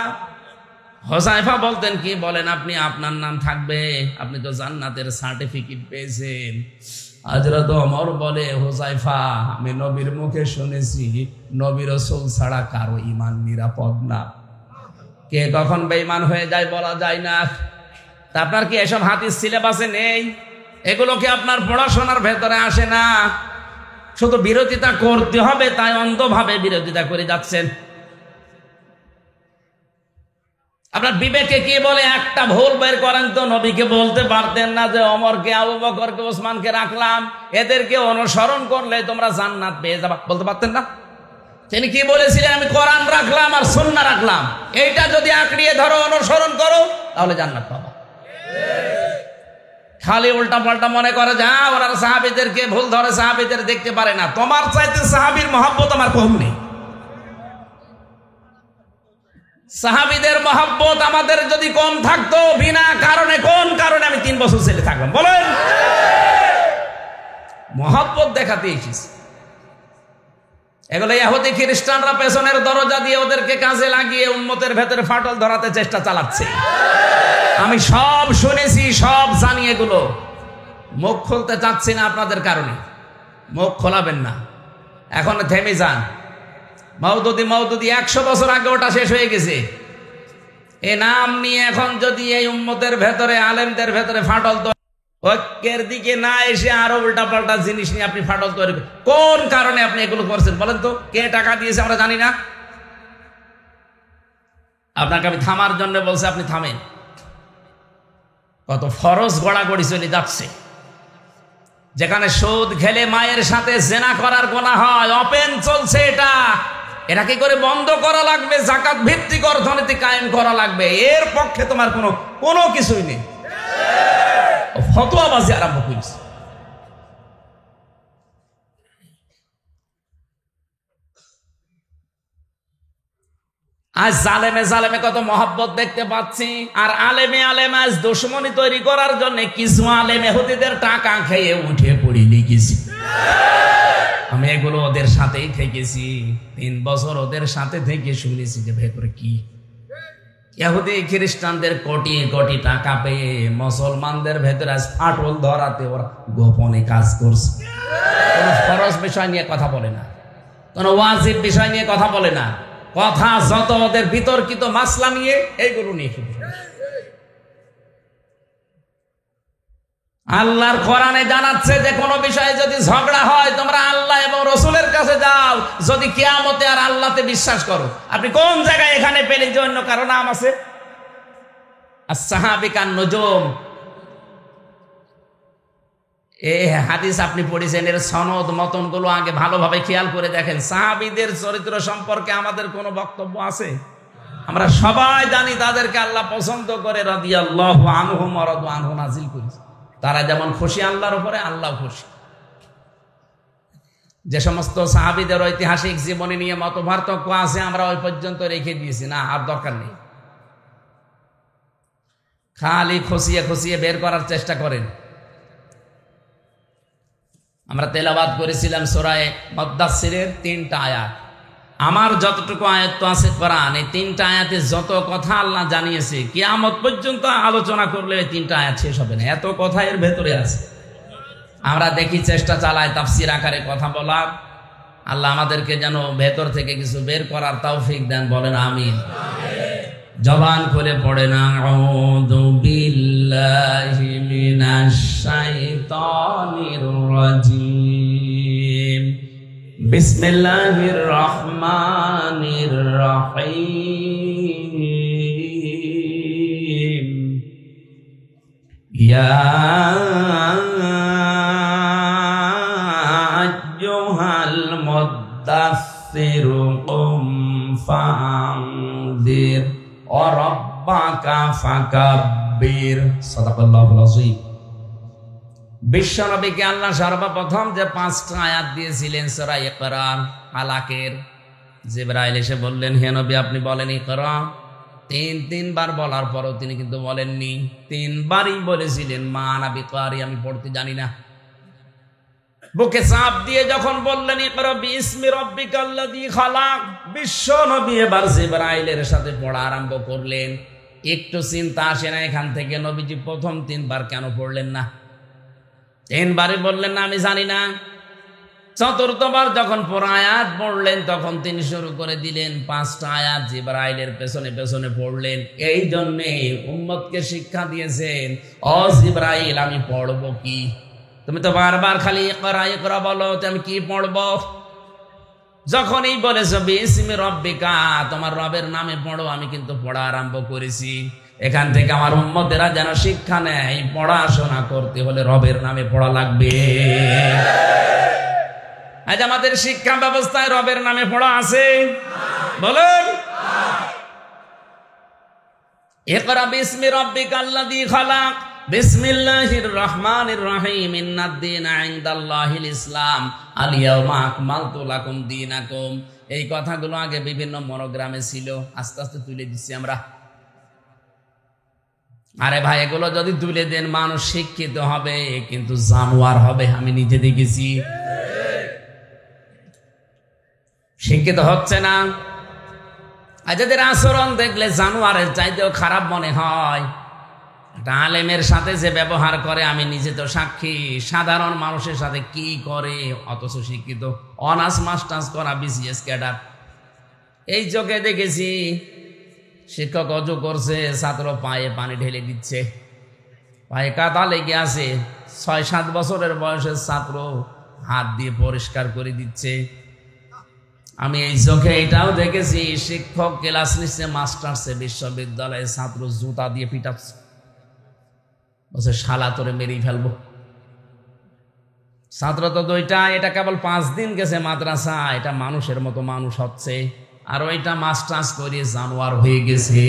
Speaker 1: হুযায়ফা বলতেন, কি বলেন আপনি, আপনার নাম থাকবে? আপনি তো জান্নাতের সার্টিফিকেট পেয়েছেন। হযরত ওমর বলে, হুযায়ফা, আমি নবীর মুখে শুনেছি নবী রাসূল ছাড়া কারো ঈমান নিরাপদ না। কে কখন বেঈমান হয়ে যায় বলা যায় না। তা আপনার কি এসব হাদিস সিলেবাসে নেই? এগুলো কি আপনার পড়াশোনার ভেতরে আসে না? শুধু বিরোধিতা করতে হবে তাই অন্ধভাবে বিরোধিতা করে যাচ্ছেন। আপনার বিবেকে কি বলে? একটা ভুল বের করেন তো। নবীকে বলতে পারতেন না যে ওমরকে, আবু বকরকে, ওসমানকে রাখলাম, এদেরকে অনুসরণ করলে তোমরা জান্নাত পেয়ে যাবা? বলতে পারতেন না? তিনি কি বলেছিলেন? আমি কোরআন রাখলাম আর সুন্নাহ রাখলাম, এইটা যদি আঁকড়িয়ে ধরো, অনুসরণ করো, তাহলে জান্নাত পাবা। খালি উল্টা পাল্টা মনে করে যা ওরা সাহাবীদেরকে ভুল ধরে, সাহাবীদের দেখতে পারে না। তোমার চাইতে সাহাবীর মহব্বত আমার কম নেই। সাহাবীদের মহব্বত আমাদের যদি কম থাকতো, বিনা কারণে, কোন কারণে আমি 3 বছর ছেলে থাকলাম বলেন? মহব্বত দেখাতে এসেছি। এগুলো ইহুদি খ্রিস্টানরা পেছনের দরজা দিয়ে ওদেরকে কাজে লাগিয়ে উম্মতের ভেতরে ফাটল ধরাতে চেষ্টা চালাচ্ছে। আমি সব শুনেছি, সব জানি। এগুলো মুখ খুলতে চাচ্ছি না আপনাদের কারণে। মুখ খোলাবেন না, এখন থেমে যান। মওদুদি 100 বছর আগে ওটা শেষ হয়ে গেছে। এ নাম নিয়ে এখন যদি এই উম্মতের ভেতরে, আলেমদের ভেতরে ফাটল ঐক্যের দিকে না এসে আরো উল্টা পাল্টা জিনিস নিয়ে আপনি ফাটল তৈরি, কোন কারণে আপনি এগুলো করছেন বলেন তো? কে টাকা দিয়েছে আমরা জানি না? আপনাকে আমি থামার জন্য বলছি, আপনি থামেন। কত ফরজ গড়াগড়ি চলে যাচ্ছে। যেখানে সুদ খেলে মায়ের সাথে জেনা করার গুনাহ হয়, ওপেন চলছে এটা। এটা কি করে বন্ধ করা লাগবে? যাকাত ভিত্তিক অর্থনীতি কায়েম করা লাগবে। এর পক্ষে তোমার কোনো কিছুই নেই। ফতোয়াবাজি আরম্ভ করেছে। আজ জালেমে জালেমে কত মহব্বত দেখতে পাচ্ছি, আর আলেমে আলেম আজ দুশমনি তৈরি করার জন্য কিছু আলেম ইহুদিদের টাকা খেয়ে উঠে পড়ে লিখেছি। আমি এগুলো ওদের সাথেই থেকেছি, 3 বছর ওদের সাথে থেকে শুনেছি যে ভেতরে কি। ইহুদি খ্রিস্টানদের কোটি কোটি টাকা পেয়ে মুসলমানদের ভেতরে আজ ফাটল ধরাতে ওরা গোপনে কাজ করছে। কোন ফরজ বিষয় নিয়ে কথা বলে না, কোন ওয়াজিব বিষয় নিয়ে কথা বলে না। কথা যত ওদের বিতর্কিত মাসলা নিয়ে, এইগুলো নিয়ে শুধু। আল্লাহর কোরআনে জানাচ্ছে যে কোনো বিষয়ে যদি ঝগড়া হয়, তোমরা আল্লাহ এবং রাসূলের কাছে যাও যদি কিয়ামতে আর আল্লাহতে বিশ্বাস করো। আপনি কোন জায়গায় এখানে পেলেন যে অন্য কারো নাম আছে? as-sahabikan nujum, এই হাদিস আপনি পড়েছেন, এর সনদ মতন গুলো আগে ভালোভাবে খেয়াল করে দেখেন। সাহাবীদের চরিত্র সম্পর্কে আমাদের কোনো বক্তব্য আছে? আমরা সবাই জানি তাদেরকে আল্লাহ পছন্দ করে, রাদিয়াল্লাহু আনহুম ওয়া রাদু আনহু নাযিল করেছে। তারা যেমন খুশি আল্লাহর উপরে, আল্লাহ খুশি। যে সমস্ত সাহাবীদের ঐতিহাসিক জীবনী নিয়ে মতপার্থক্য আছে আমরা ওই পর্যন্ত রেখে দিয়েছি, না আর দরকার নেই। খালি খুশিয়ে খুশিয়ে বের করার চেষ্টা করেন। আমরা তেলাওয়াত করেছিলাম সূরা মুদ্দাসসিরের 3টা আয়াত। আমার যতটুকু আয়াত আছে কোরআন, এই 3টা আয়াতে যত কথা আল্লাহ জানিয়েছে কিয়ামত পর্যন্ত আলোচনা করলে এই 3টা আয়াত শেষ হবে না, এত কথা এর ভেতরে আছে। আমরা দেখি চেষ্টা চালাই তাফসীর আকারে কথা বলার। আল্লাহ আমাদেরকে যেন ভেতর থেকে কিছু বের করার তৌফিক দেন, বলেন আমিন। জবান খুলে পড়েন আউযু বিল্লাহি মিনাশ শাইতানির রাজিম, বিসমিল্লাহির রহমানির রহিম। ইয়া আইয়ুহাল মুদ্দাসসির কুম ফাআনদির ওয়া রাব্বাকা ফাকাব্বির। সাদাকাল্লাহুল আযীম। বিশ্বনবীকে আল্লাহ সর্বপ্রথম যে 5টা আয়াত দিয়েছিলেন সূরা ইকরা আলাকের, জিবরাইল এসে বললেন, হে নবী আপনি বলেন ইকরা। 3বার বলার পরও তিনি কিন্তু বলেননি, 3বারই বলেছিলেন মা আনা বিকারি, আমি পড়তে জানি না। বুকে চাপ দিয়ে যখন বললেন ইকরা বিইসমি রাব্বিকাল্লাযী খালাক, বিশ্বনবী এবার জিবরাইলের সাথে পড়া আরম্ভ করলেন। একটু চিন্তা আসে না এখান থেকে, নবীজি প্রথম 3বার কেন পড়লেন না? 3বারই বললেন না আমি জানি না। 4র্থবার যখন পুরো আয়াত পড়লেন তখন তিনি শুরু করে দিলেন 5টা আয়াত জিবরাইলের পেছনে পেছনে পড়লেন। এই জন্যে উম্মতকে শিক্ষা দিয়েছেন, ও জিবরাইল আমি পড়বো কি? তুমি তো বারবার খালি ইকরা ইকরা বলো, আমি কি পড়বো? যখনই বলেছো বিইসমি রাব্বিকা, তোমার রবের নামে পড়ো, আমি কিন্তু পড়া আরম্ভ করেছি। এখান থেকে আমার উম্মতেরা যেন শিক্ষা নেয়, পড়াশোনা করতে হলে রবের নামে পড়া লাগবে। আজ আমাদের শিক্ষা ব্যবস্থায় রবের নামে পড়া আছে? বলেন। ইকরা বিসমি রাব্বিকাল্লাযী খালাক, বিসমিল্লাহির রহমানির রহিম, ইন্নাদ-দীনা ইনদাল্লাহিল ইসলাম, আল ইয়াওমা আকমালতু লাকুম দীনাকুম। এই কথাগুলো আগে বিভিন্ন মনোগ্রামে ছিল, আস্তে আস্তে তুলে দিচ্ছি আমরা। আরে ভাই এগুলো যদি তুলে দেন মানুষ শিক্ষিত হবে, কিন্তু জানোয়ার হবে। আমি নিজে দেখেছি, শিক্ষিত হচ্ছে না। আর যাদের আচরণ দেখলে জানোয়ারের চাইতেও খারাপ মনে হয়। একটা আলেমের সাথে যে ব্যবহার করে, আমি নিজে তো সাক্ষী, সাধারণ মানুষের সাথে কি করে, অথচ শিক্ষিত, অনার্স মাস্টার্স করা বিসিএস ক্যাডার। এই চোখে দেখেছি শিক্ষক অজু করছে, ছাত্র পায়ে পানি ঢেলে দিচ্ছে, পায়ে কাদা লেগে আছে, 6-7 বছরের বয়সের ছাত্র হাত দিয়ে পরিষ্কার করে দিচ্ছে। আমি এই চোখে এটাও দেখেছি শিক্ষক ক্লাস নিচ্ছে মাস্টার্সে বিশ্ববিদ্যালয়ে, ছাত্র জুতা দিয়ে পিটাচ্ছে, বলছে শালা তোরে মেরেই ফেলবো। ছাত্র তো 2টা, এটা কেবল 5 দিন গেছে মাদ্রাসা, এটা মানুষের মতো মানুষ হচ্ছে, আর ওইটা মাস্টার্স করে জানোয়ার হয়ে গেছে।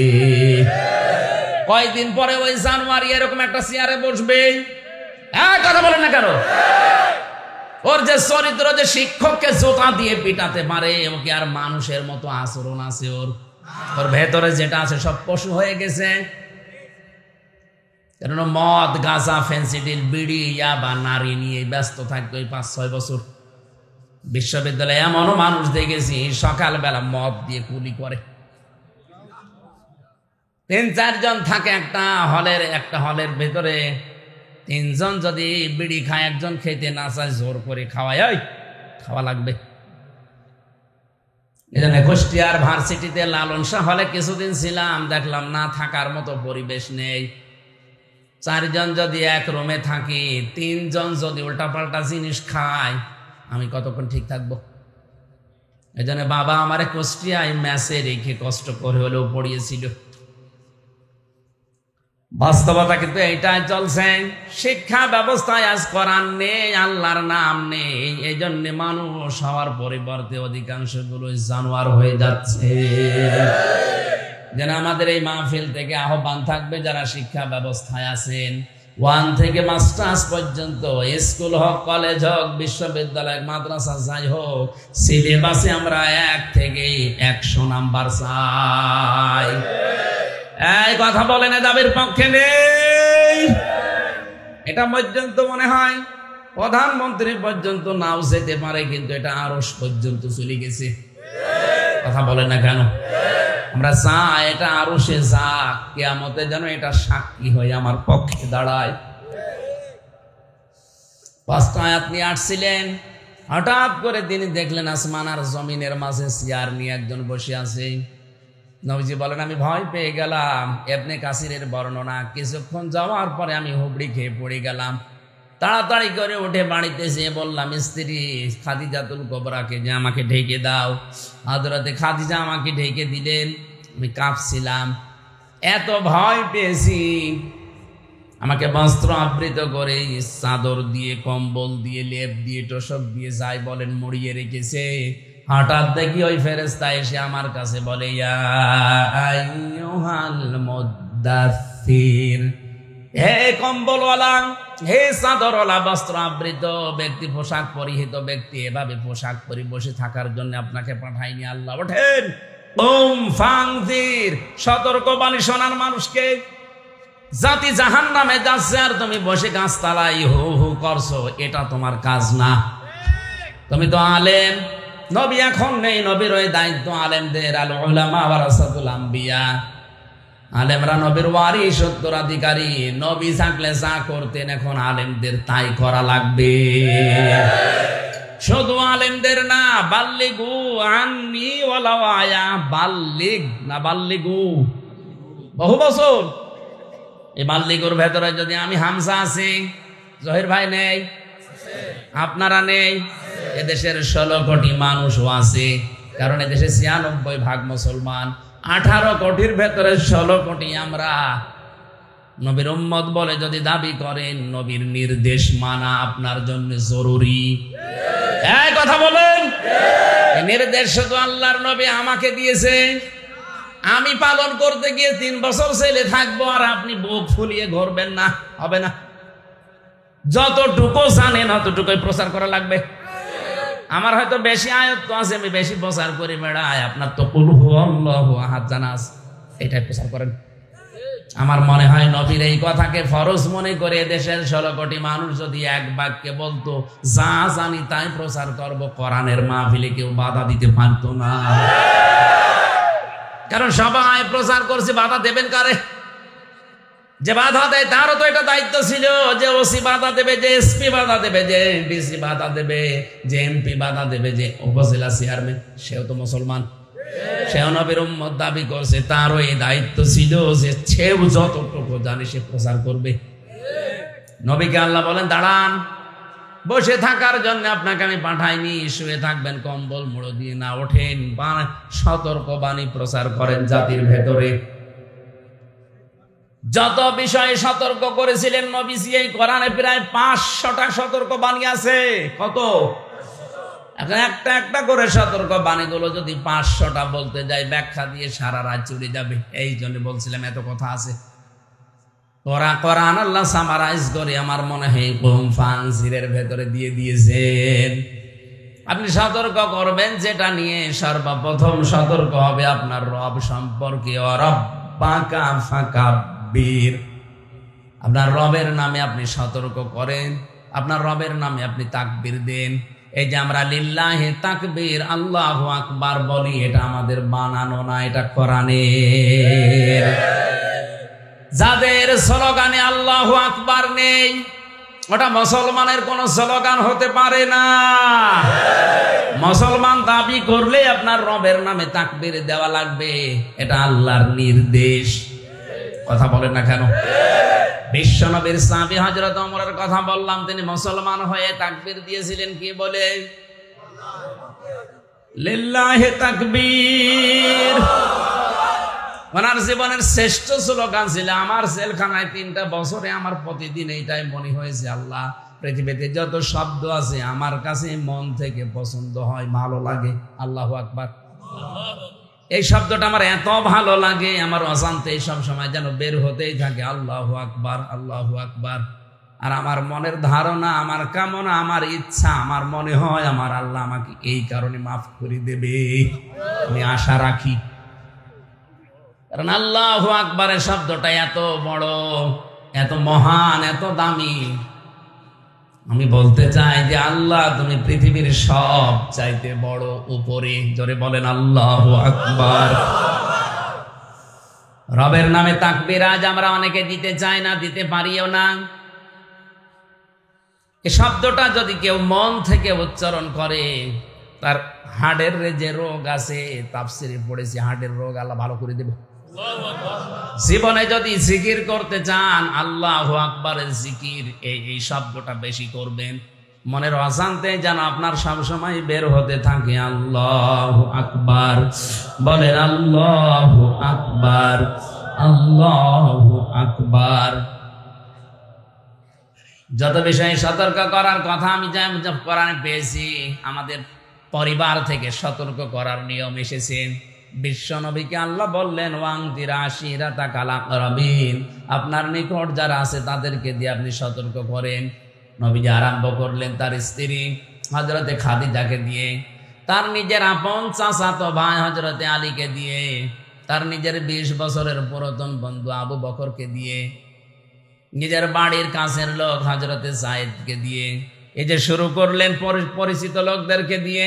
Speaker 1: কয়েকদিন পরে ওই জানোয়ার এরকম একটা চেয়ারে বসবে। কথা বলেন না কেন? ওর যে চরিত্র, যে শিক্ষককে জোতা দিয়ে পিটাতে পারে, ওকে আর মানুষের মতো আচরণ আছে ওর? ওর ভেতরে যেটা আছে সব পশু হয়ে গেছে। কারণ মদ, গাঁজা, ফেন্সিডিল, বিড়ি, ইয়াবা, নারী নিয়ে ব্যস্ত থাকতো এই 5-6 বছর। বিশ্ববিদ্যালয়ে এমনও মানুষ দেখেছি সকালবেলা মদ দিয়ে কুলি করে। 3-4 জন থাকে একটা হলের ভেতরে, 3 জন যদি বিড়ি খায়, একজন খেতে না চায়, জোর করে খাওয়ায়, খাওয়া লাগবে। এজন্য কুষ্টিয়ার ভার্সিটিতে লালন শাহ হলে কিছুদিন ছিলাম, দেখলাম না থাকার মতো পরিবেশ নেই। 4 জন যদি এক রুমে থাকি, 3 জন যদি উল্টাপাল্টা জিনিস খায়, আমি কতক্ষণ ঠিক থাকবো? এই জন্য বাবা আমারে কুষ্টিয়ায় ম্যাচে রেখে কষ্ট করে হলেও পড়িয়েছিল। বাস্তবতা কিন্তু এইটাই চলছে। শিক্ষা ব্যবস্থায় আজ কোরআন নেই, আল্লাহর নাম নেই, এই জন্য মানুষ হওয়ার পরিবর্তে অধিকাংশ গুলো জানোয়ার হয়ে যাচ্ছে। যেন আমাদের এই মাহফিল থেকে আহ্বান থাকবে যারা শিক্ষা ব্যবস্থায় আছেন, 1 থেকে মাস্টার্স পর্যন্ত, স্কুল হোক, কলেজ হোক, বিশ্ববিদ্যালয়, মাদ্রাসা যাই হোক, সিলেবাসে আমরা 1 থেকে 100 নাম্বার চাই। এই কথা বলেন, দাবির পক্ষে নেই। এটা পর্যন্ত মনে হয় প্রধানমন্ত্রী পর্যন্ত নাও যেতে পারে, কিন্তু এটা আরশ পর্যন্ত চলে গেছে। কথা বলেন না কেন? আমরা চাই এটা আরশে যাক, কিয়ামতে যেন এটা সাক্ষী হয়ে আমার পক্ষে দাঁড়ায়। 5টা আয়াত নিয়ে আসছিলেন, হঠাৎ করে তিনি দেখলেন আসমান আর জমিনের মাঝে চেয়ার নিয়ে একজন বসে আছে। নবীজি বলেন, আমি ভয় পেয়ে গেলাম। ইবনে কাসিরের বর্ণনা, কিছুক্ষণ যাওয়ার পরে আমি হুবড়ি খেয়ে পড়ে গেলাম। তাড়াতাড়ি করে উঠে বাড়িতে যেয়ে বললাম স্ত্রী খাদিজাতুল কুবরাকে যে আমাকে ঢেকে দাও। হযরতে খাদিজা আমাকে ঢেকে দিলেন। আমি কাঁপছিলাম, এত ভয় পেয়েছি। আমাকে বস্ত্র আবৃত করে চাদর দিয়ে, কম্বল দিয়ে, লেপ দিয়ে, তোশক দিয়ে, যাই বলেন মুড়িয়ে রেখেছে। হঠাৎ দেখি ওই ফেরেশতা এসে আমার কাছে বলে, ইয়া আইয়ুহাল মুদ্দাসসির, হে কম্বলওয়ালা, হে চাদরওয়ালা, বস্ত্র আবৃত ব্যক্তি, পোশাক পরিহিত ব্যক্তি, এভাবে পোশাক পরে বসে থাকার জন্য আপনাকে পাঠাইনি আল্লাহ। ওঠেন, ওম ফাংজির, সতর্কবাণী শোনার মানুষকে। জাতি জাহান্নামে যাচ্ছে আর তুমি বসে গাছতলায় হু হু করছো, এটা তোমার কাজ না। তুমি তো আলেম, নবী এখন নেই, নবীর ওই দায়িত্ব আলেমদের। আল উলামা ওয়ারাসাতুল আম্বিয়া, আলেমরা নবীর ওয়ারিস, উত্তরাধিকারী। নবী থাকলে যা করতেন এখন আলেমদের তাই করা লাগবে। শুধু আলেমদের না, বাল্লিগু আন্নি ওয়ালাউ আয়া, বাল্লিগ না বাল্লিগু, বহু বছর। এই বাল্লিগুর ভেতরে যদি আমি হামজা আছি, জহির ভাই নেই, আপনারা নেই, এদেশের 16 কোটি মানুষও আছে। কারণ এদেশে 96% মুসলমান, 18 কোটির ভেতরে 16 কোটি আমরা। নবীর উম্মত বলে যদি দাবি করেন, নবীর নির্দেশ মানা আপনার জন্য জরুরি। এই কথা বলেন, এই নির্দেশ শুধু আল্লাহর নবী আমাকে দিয়েছে। আমি পালন করতে গিয়ে 3 বছর ছেলে থাকবো আর আপনি বুক ফুলিয়ে ঘুরবেন না, হবে না। যতটুকু জানেন অতটুকুই প্রচার করা লাগবে। আমার হয়তো বেশি আয়ত্ত আছে, আমি বেশি প্রচার করি বেড়াই। আপনার তো কুল হুয়াল্লাহু আহাদ জানা আছে, এটাই প্রচার করেন। আমার মনে হয় নবীর এই কথাকে ফরজ মনে করে দেশের 16 কোটি মানুষ যদি এক বাক্যে বলতো, যা জানি তাই প্রচার করব, কোরআনের মাহফিলে কেউ বাধা দিতে পারতো না। কারণ সবাই প্রচার করছে, বাধা দেবেন কারে? যে বাধা দেয় তারও তো এটা দায়িত্ব ছিল, যে ওসি বাধা দেবে, যে এসপি বাধা দেবে, যে ডিসি বাধা দেবে, যে এমপি বাধা দেবে, যে উপজেলা চেয়ারম্যান, সেও তো মুসলমান, সেও নবীর উম্মত দাবি করছে। তারও এই দায়িত্ব ছিল যে সেও যতটুকু জানে সে প্রচার করবে। নবীকে আল্লাহ বলেন, দাঁড়ান, বসে থাকার জন্য আপনাকে আমি পাঠাইনি, শুয়ে থাকবেন কম্বল মুড়ো দিয়ে না। ওঠেন, সতর্ক বাণী প্রচার করেন জাতির ভেতরে। যত বিষয়ে সতর্ক করেছিলেন নবীজি, এই কোরআনে প্রায় 500টা সতর্ক বাণী আছে। কত? এখন একটা একটা করে সতর্ক বাণীগুলো যদি 500টা বলতে যাই, ব্যাখ্যা দিয়ে সারা রাত চলে যাবে। এই জন্য বলছিলাম এত কথা আছে। কোরআন আল্লাহ সামারাইজ করে আমার মনে হয় কুম ফানজিরের ভেতরে দিয়ে দিয়েছেন। আপনি সতর্ক করবেন যেটা নিয়ে সর্বপ্রথম সতর্ক হবে আপনার রব সম্পর্কে। রব্বাকা ফাকাব্বির, আপনার রবের নামে আপনি সতর্ক করেন, আপনার রবের নামে আপনি তাকবীর দেন। এই যে আমরা লিল্লাহি তাকবীর, আল্লাহু আকবার বলি, এটা আমাদের বানানো না, এটা কোরআনের। যাদের স্লোগানে আল্লাহু আকবার নেই, ওটা মুসলমানের কোন স্লোগান হতে পারে না। মুসলমান দাবি করলে আপনার রবের নামে তাকবীর দেওয়া লাগবে, এটা আল্লাহর নির্দেশ। কথা বলেন না কেন? বিশ্বনবীর সাহাবী হযরত ওমরের কথা বললাম, তিনি মুসলমান হয়ে তাকবীর দিয়েছিলেন কি বলে? লিল্লাহি তাকবীর। ওনার জীবনের শ্রেষ্ঠ স্লোগান ছিল, আমার জেলখানায় 3টা বছরে আমার প্রতিদিন এইটাই মনে হয়েছে, আল্লাহ, পৃথিবীতে যত শব্দ আছে আমার কাছে মন থেকে পছন্দ হয়, ভালো লাগে, আল্লাহু আকবার। এই শব্দটা আমার এত ভালো লাগে, আমার অজান্তে সব সময় যেন বের হতেই থাকে আল্লাহু আকবার, আল্লাহু আকবার। আর আমার মনের ধারণা, আমার কামনা, আমার ইচ্ছা, আমার মনে হয় আমার আল্লাহ আমাকে এই কারণে মাফ করে দেবে, আমি আশা রাখি। কারণ আল্লাহু আকবারের শব্দটা এত বড়, এত মহান, এত দামি। আমি বলতে চাই যে আল্লাহ তুমি পৃথিবীর সব চাইতে বড়, উপরে। জোরে বলেন আল্লাহু আকবার। রবের নামে তাকবীর আজ আমরা অনেকে দিতে চাই না, দিতে পারিও না। এই শব্দটা যদি কেউ মন থেকে উচ্চারণ করে, তার হার্টের যে রোগ আছে, তাফসিরে পড়েছি হার্টের রোগ আল্লাহ ভালো করে দেবে। জীবনে যদি জিকির করতে চান, আল্লাহু আকবারের জিকির, এই শব্দটা বেশি করবেন। মনের অজান্তে যেন আপনার সবসময় বের হতে থাকে আল্লাহু আকবার। বলেন আল্লাহু আকবার, আল্লাহু আকবার। যত বিষয়ে সতর্ক করার কথা আমি কোরআনে পেয়েছি, আমাদের পরিবার থেকে সতর্ক করার নিয়ম এসেছে। বিশ্ব নবীকে আল্লাহ বললেন ওয়াংদিরা আশিরাতাকাল আকরাবিন, আপনার নিকট যারা আছে তাদেরকে দিয়ে আপনি সতর্ক করেন। নবীজি আরম্ভ করলেন তার স্ত্রী হযরতে খাদিজাকে দিয়ে, তার নিজের আপন চাচাতো ভাই হযরতে আলীকে দিয়ে, তার নিজের 20 বছরের পুরাতন বন্ধু আবু বকরকে দিয়ে, নিজের বাড়ির কাছের লোক হযরতে যায়েদকে দিয়ে, এই যে শুরু করলেন পরিচিত লোকদেরকে দিয়ে।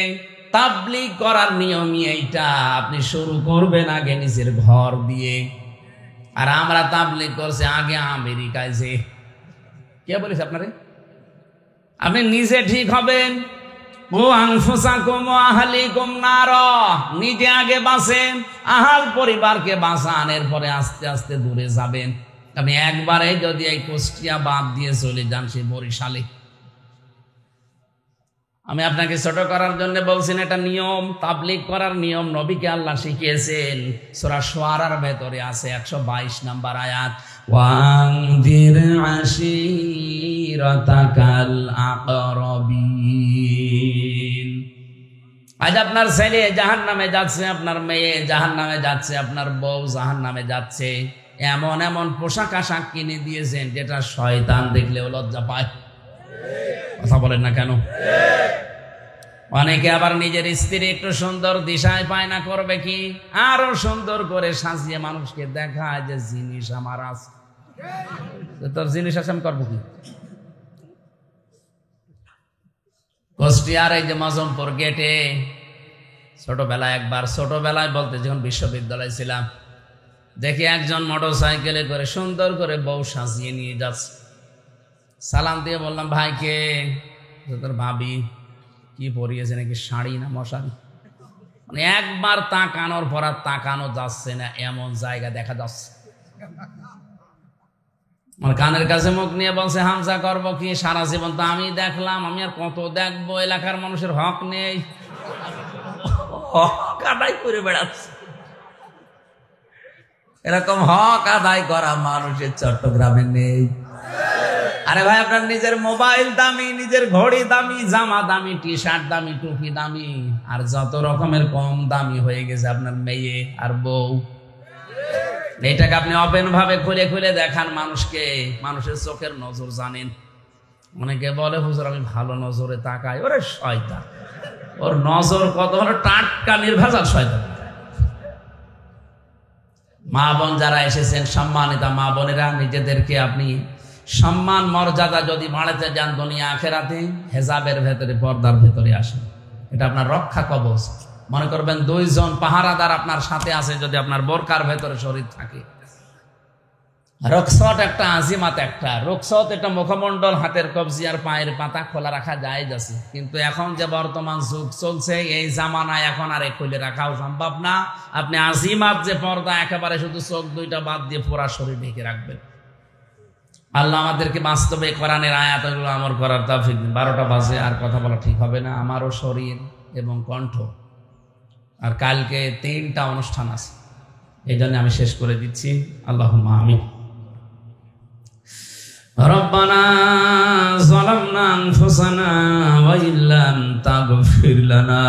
Speaker 1: তাবলীগ করার নিয়মই এইটা, আপনি শুরু করবেন আগে নিজের ঘর দিয়ে। আর আমরা তাবলীগ করছি আগে আমেরিকায়। যে কে বলেছে আপনারে? আপনি নিজে ঠিক হবেন। ও আনফুসাকুম ওয়া আহলিকুম নার, নিজে আগে বাঁচেন, আহাল পরিবারকে বাঁচান, এরপরে আস্তে আস্তে দূরে যাবেন। আপনি একবারে যদি এই কুষ্টিয়া বাদ দিয়ে চলে যান সে বরিশালে, আমি আপনাকে ছোট করার জন্য বলছি না, এটা নিয়ম, তাবলীগ করার নিয়ম নবীকে আল্লাহ শিখিয়েছেন। সূরা শুআরার ভেতরে আছে 122 নম্বর আয়াত, ওয়ানদির আশিরাতাকাল আকরাবিন। আজ আপনার ছেলে জাহান্নামে যাচ্ছে, আপনার মেয়ে জাহান্নামে যাচ্ছে, আপনার বউ জাহান্নামে যাচ্ছে, এমন এমন পোশাক আশাক কিনে দিয়েছেন যেটা শয়তান দেখলেও লজ্জা পায়। কথা বলেন না কেন? অনেকে আবার নিজের স্ত্রী একটু সুন্দর দিশায় পায় না, করবে কি আরো সুন্দর করে সাজিয়ে মানুষকে দেখায় যে জিনিস আমার আছে। তোর জিনিস আছে আমি করবো কি? কুষ্টিয়ার এই যে মজমপুর গেটে ছোটবেলায় বলতে যখন বিশ্ববিদ্যালয় ছিলাম, দেখি একজন মোটরসাইকেলে করে সুন্দর করে বউ সাজিয়ে নিয়ে যাচ্ছে। সালাম দিয়ে বললাম, ভাইকে? তোর ভাবি। কি পরিয়েছে নাকি, শাড়ি না মশারি? মানে একবার তাকানোর পর আর তাকানো যাচ্ছে না, এমন জায়গা দেখা যাচ্ছে। আমার কানের কাছে মুখ নিয়ে বলছে, হামজা করবো কি, সারা জীবন তো আমি দেখলাম, আমি আর কত দেখবো, এলাকার মানুষের হক নেই, হক আদায় করে বেড়াচ্ছে। এরকম হক আদায় করা মানুষের চট্টগ্রামে নেই। আরে ভাই, আপনার নিজের মোবাইল দামি, নিজের ঘড়ি দামি, জামা দামি, টি শার্ট দামি, টুপি দামি, আর যত রকমের কম দামি হয়ে গেছে আপনার মেয়ে আর বউ। এইটাকে আপনি ওপেন ভাবে খুলে খুলে দেখান মানুষকে, মানুষের চোখের নজর জানেন। অনেকে বলে হুজুর আমি ভালো নজরে তাকাই, ওরে শয়তান, ওর নজর কত হলো টাটকা নির্ভেজাল শয়তান। মা বোন যারা এসেছেন, সম্মানিতা মা বোনেরা, নিজেদেরকে আপনি সম্মান মর্যাদা যদি বাড়াতে যান দুনিয়া আখেরাতে, হেজাবের ভেতরে, পর্দার ভেতরে আসেন। এটা আপনার রক্ষা কবচ। মনে করবেন 2 জন পাহারাদার আপনার সাথে আছে, যদি আপনার বোরকার ভেতরে শরীর থাকে। রুখসত একটা, আজিমাত একটা। রুখসত এটা মুখমণ্ডল, হাতের কবজি আর পায়ের পাতা খোলা রাখা জায়েজ আছে, কিন্তু এখন যে বর্তমান যুগ চলছে এই জামানায় এখন আর খুলে রাখাও সম্ভব না। আপনি আজিমাত যে পর্দা, একেবারে শুধু চোখ 2টা বাদ দিয়ে পুরা শরীর ঢেকে রাখবেন। আল্লাহ আমাদেরকে বাস্তবে কোরআনের আয়াতগুলো আমল করার তৌফিক দিন। 12টা বাজে, আর কথা বলা ঠিক হবে না, আমারও শরীর এবং কণ্ঠ। আর কালকে 3টা অনুষ্ঠান আছে, এই জন্য আমি শেষ করে দিচ্ছি। আল্লাহুম্মা আমিন। রব্বানা যালামনা আনফুসানা ওয়া ইল্লাম তাগফির লানা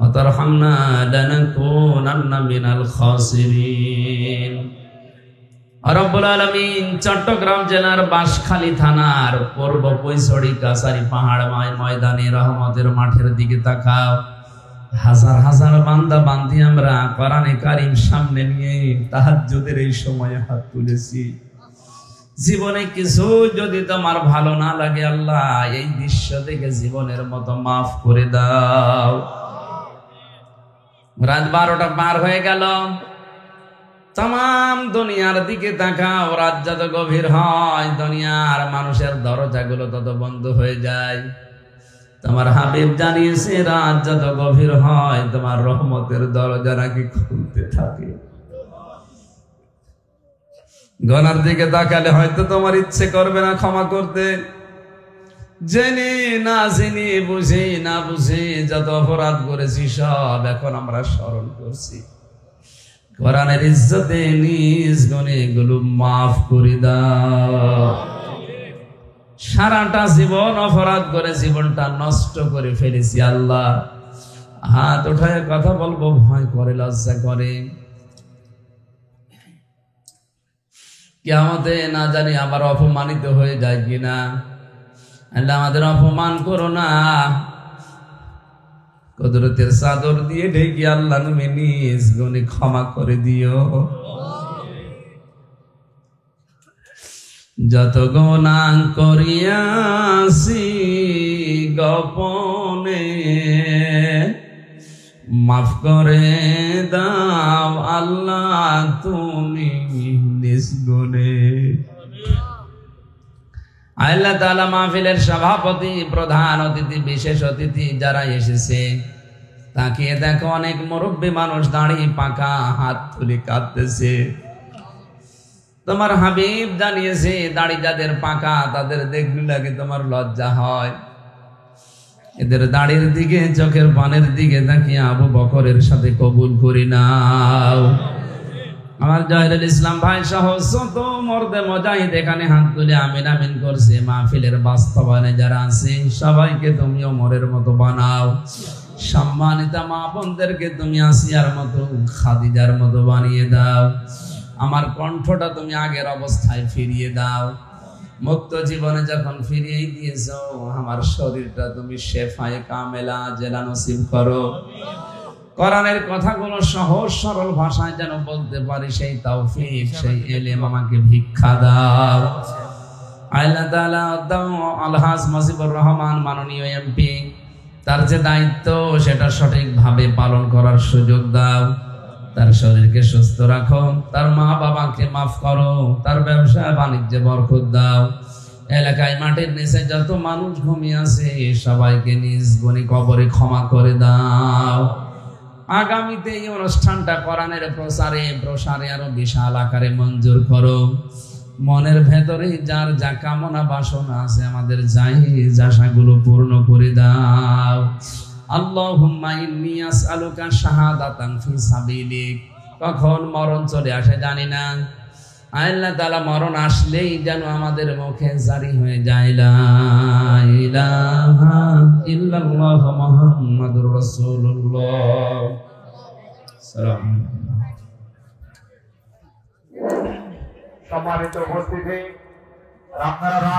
Speaker 1: وترحمنا لنكونن من الخاسرين রব্বুল আলামিন চট্টগ্রাম জেলার বাঁশখালী থানার পূর্ব পৈছড়ি কাছারি পাহাড় ময়দানে রহমতের মাঠের দিকে তাকাও। হাজার হাজার বান্দা বান্দি আমরা কোরআনে কারীম সামনে নিয়ে তাহাজ্জুদের এই সময়ে হাত তুলেছি। জীবনে কিছু যদি তোমার ভালো না লাগে আল্লাহ, এই দৃশ্য দেখে জীবনের মতো মাফ করে দাও। রাত 12টা পার হয়ে গেল, তাম দুনিয়ার দিকে তাকাও। রাত যত গভীর হয় দুনিয়ার মানুষের দরজাগুলো তত বন্ধ হয়ে যায়। তোমার হাবিব জানিয়েছে রাত যত গভীর হয় তোমার রহমতের দরজা নাকি খুলতে থাকে। গনার দিকে তাকালে হয়তো তোমার ইচ্ছে করবে না ক্ষমা করতে। জেনে না জেনে, বুঝে না বুঝে যত অপরাধ করেছি সব এখন আমরা স্মরণ করছি। কোরআনের ইজ্জতে নিজ গুণে এগুলো মাফ করে দাও। সারাটা জীবন অপরাধ করে জীবনটা নষ্ট করে ফেলেছি আল্লাহ। হাত উঠায় কথা বলবো ভয় করে, লজ্জা করে। কিয়ামতে না জানি আবার অপমানিত হয়ে যায় কিনা। আল্লাহ আমাদের অপমান করো না, কুদরতের চাদর দিয়ে ঢেকে আল্লাহ তুমি নিজ গুণে ক্ষমা করে দিও। যত গুনাহ করিয়াছি গোপনে মাফ করে দাও আল্লাহ তুমি নিজ গুণে। আল্লাহ তাআলা মাহফিলের সভাপতি, প্রধান অতিথি, বিশেষ অতিথি যারা এসেছে তাকিয়ে দেখো, অনেক মুরব্বী মানুষ দাঁড়িয়ে পাকা হাত তুলে কাঁদতেছে। তোমার হাবিব জানিয়েছে দাড়ি যাদের পাকা তাদের দেখলে লাগে তোমার লজ্জা হয়। এদের দাড়ির দিকে, চোখের পানের দিকে তাকিয়ে আবু বকরের সাথে কবুল করি নাও। আমার জহিরুল ইসলাম ভাই সহ যত মর্দে মুজাহিদ এখানে হাত তুলে আমিন আমিন করছে। মাহফিলের বাস্তবায়নে যারা আছে সবাইকে তুমি ওমরের মতো বানাও। সম্মানিত মা বোনদেরকে তুমি আসিয়ার মতো, খাদিজার মতো বানিয়ে দাও। আমার কণ্ঠটা তুমি আগের অবস্থায় ফিরিয়ে দাও। মুক্ত জীবনে যখন ফিরিয়ে দিয়েছো আমার শরীরটা তুমি শেফায়ে কামেলা জেলা নসিব করো। কোরআনের কথাগুলো সহজ সরল ভাষায় যেন বলতে পারি সেই তৌফিক, সেই ইলম আমাকে ভিক্ষা দাও। আল্লাহ তাআলা আলহাজ মুজিবুর রহমান মাননীয় এমপি, তার যে দায়িত্ব সেটা সঠিকভাবে পালন করার সুযোগ দাও। তার শরীরকে সুস্থ রাখো, তার মা বাবাকে মাফ করো, তার ব্যবসা বাণিজ্যে বরকত দাও। এলাকায় মাটির নিচে যত মানুষ ঘুমিয়ে আছে সবাইকে নিজ গুণে কবরে ক্ষমা করে দাও। আগামীতে এই অনুষ্ঠানটা কোরআনের প্রসারে আরো বিশাল আকারে মঞ্জুর করো। মনের ভেতরে যার যা কামনা বাসনা আছে আমাদের জায়েজ আশাগুলো পূর্ণ করে দাও। আল্লাহুম্মা ইন্নী আসআলুকা শাহাদাতান ফি সাবিলিক। কখন মরণ চলে আসে জানি না। আল্লাহ তাআলা মরণ আসলেই যেন আমাদের মুখে জারি হয়ে যায় লা ইলাহা ইল্লাল্লাহ মুহাম্মাদুর রাসূলুল্লাহ।
Speaker 2: সম্মানিত উপস্থিতি, আপনারা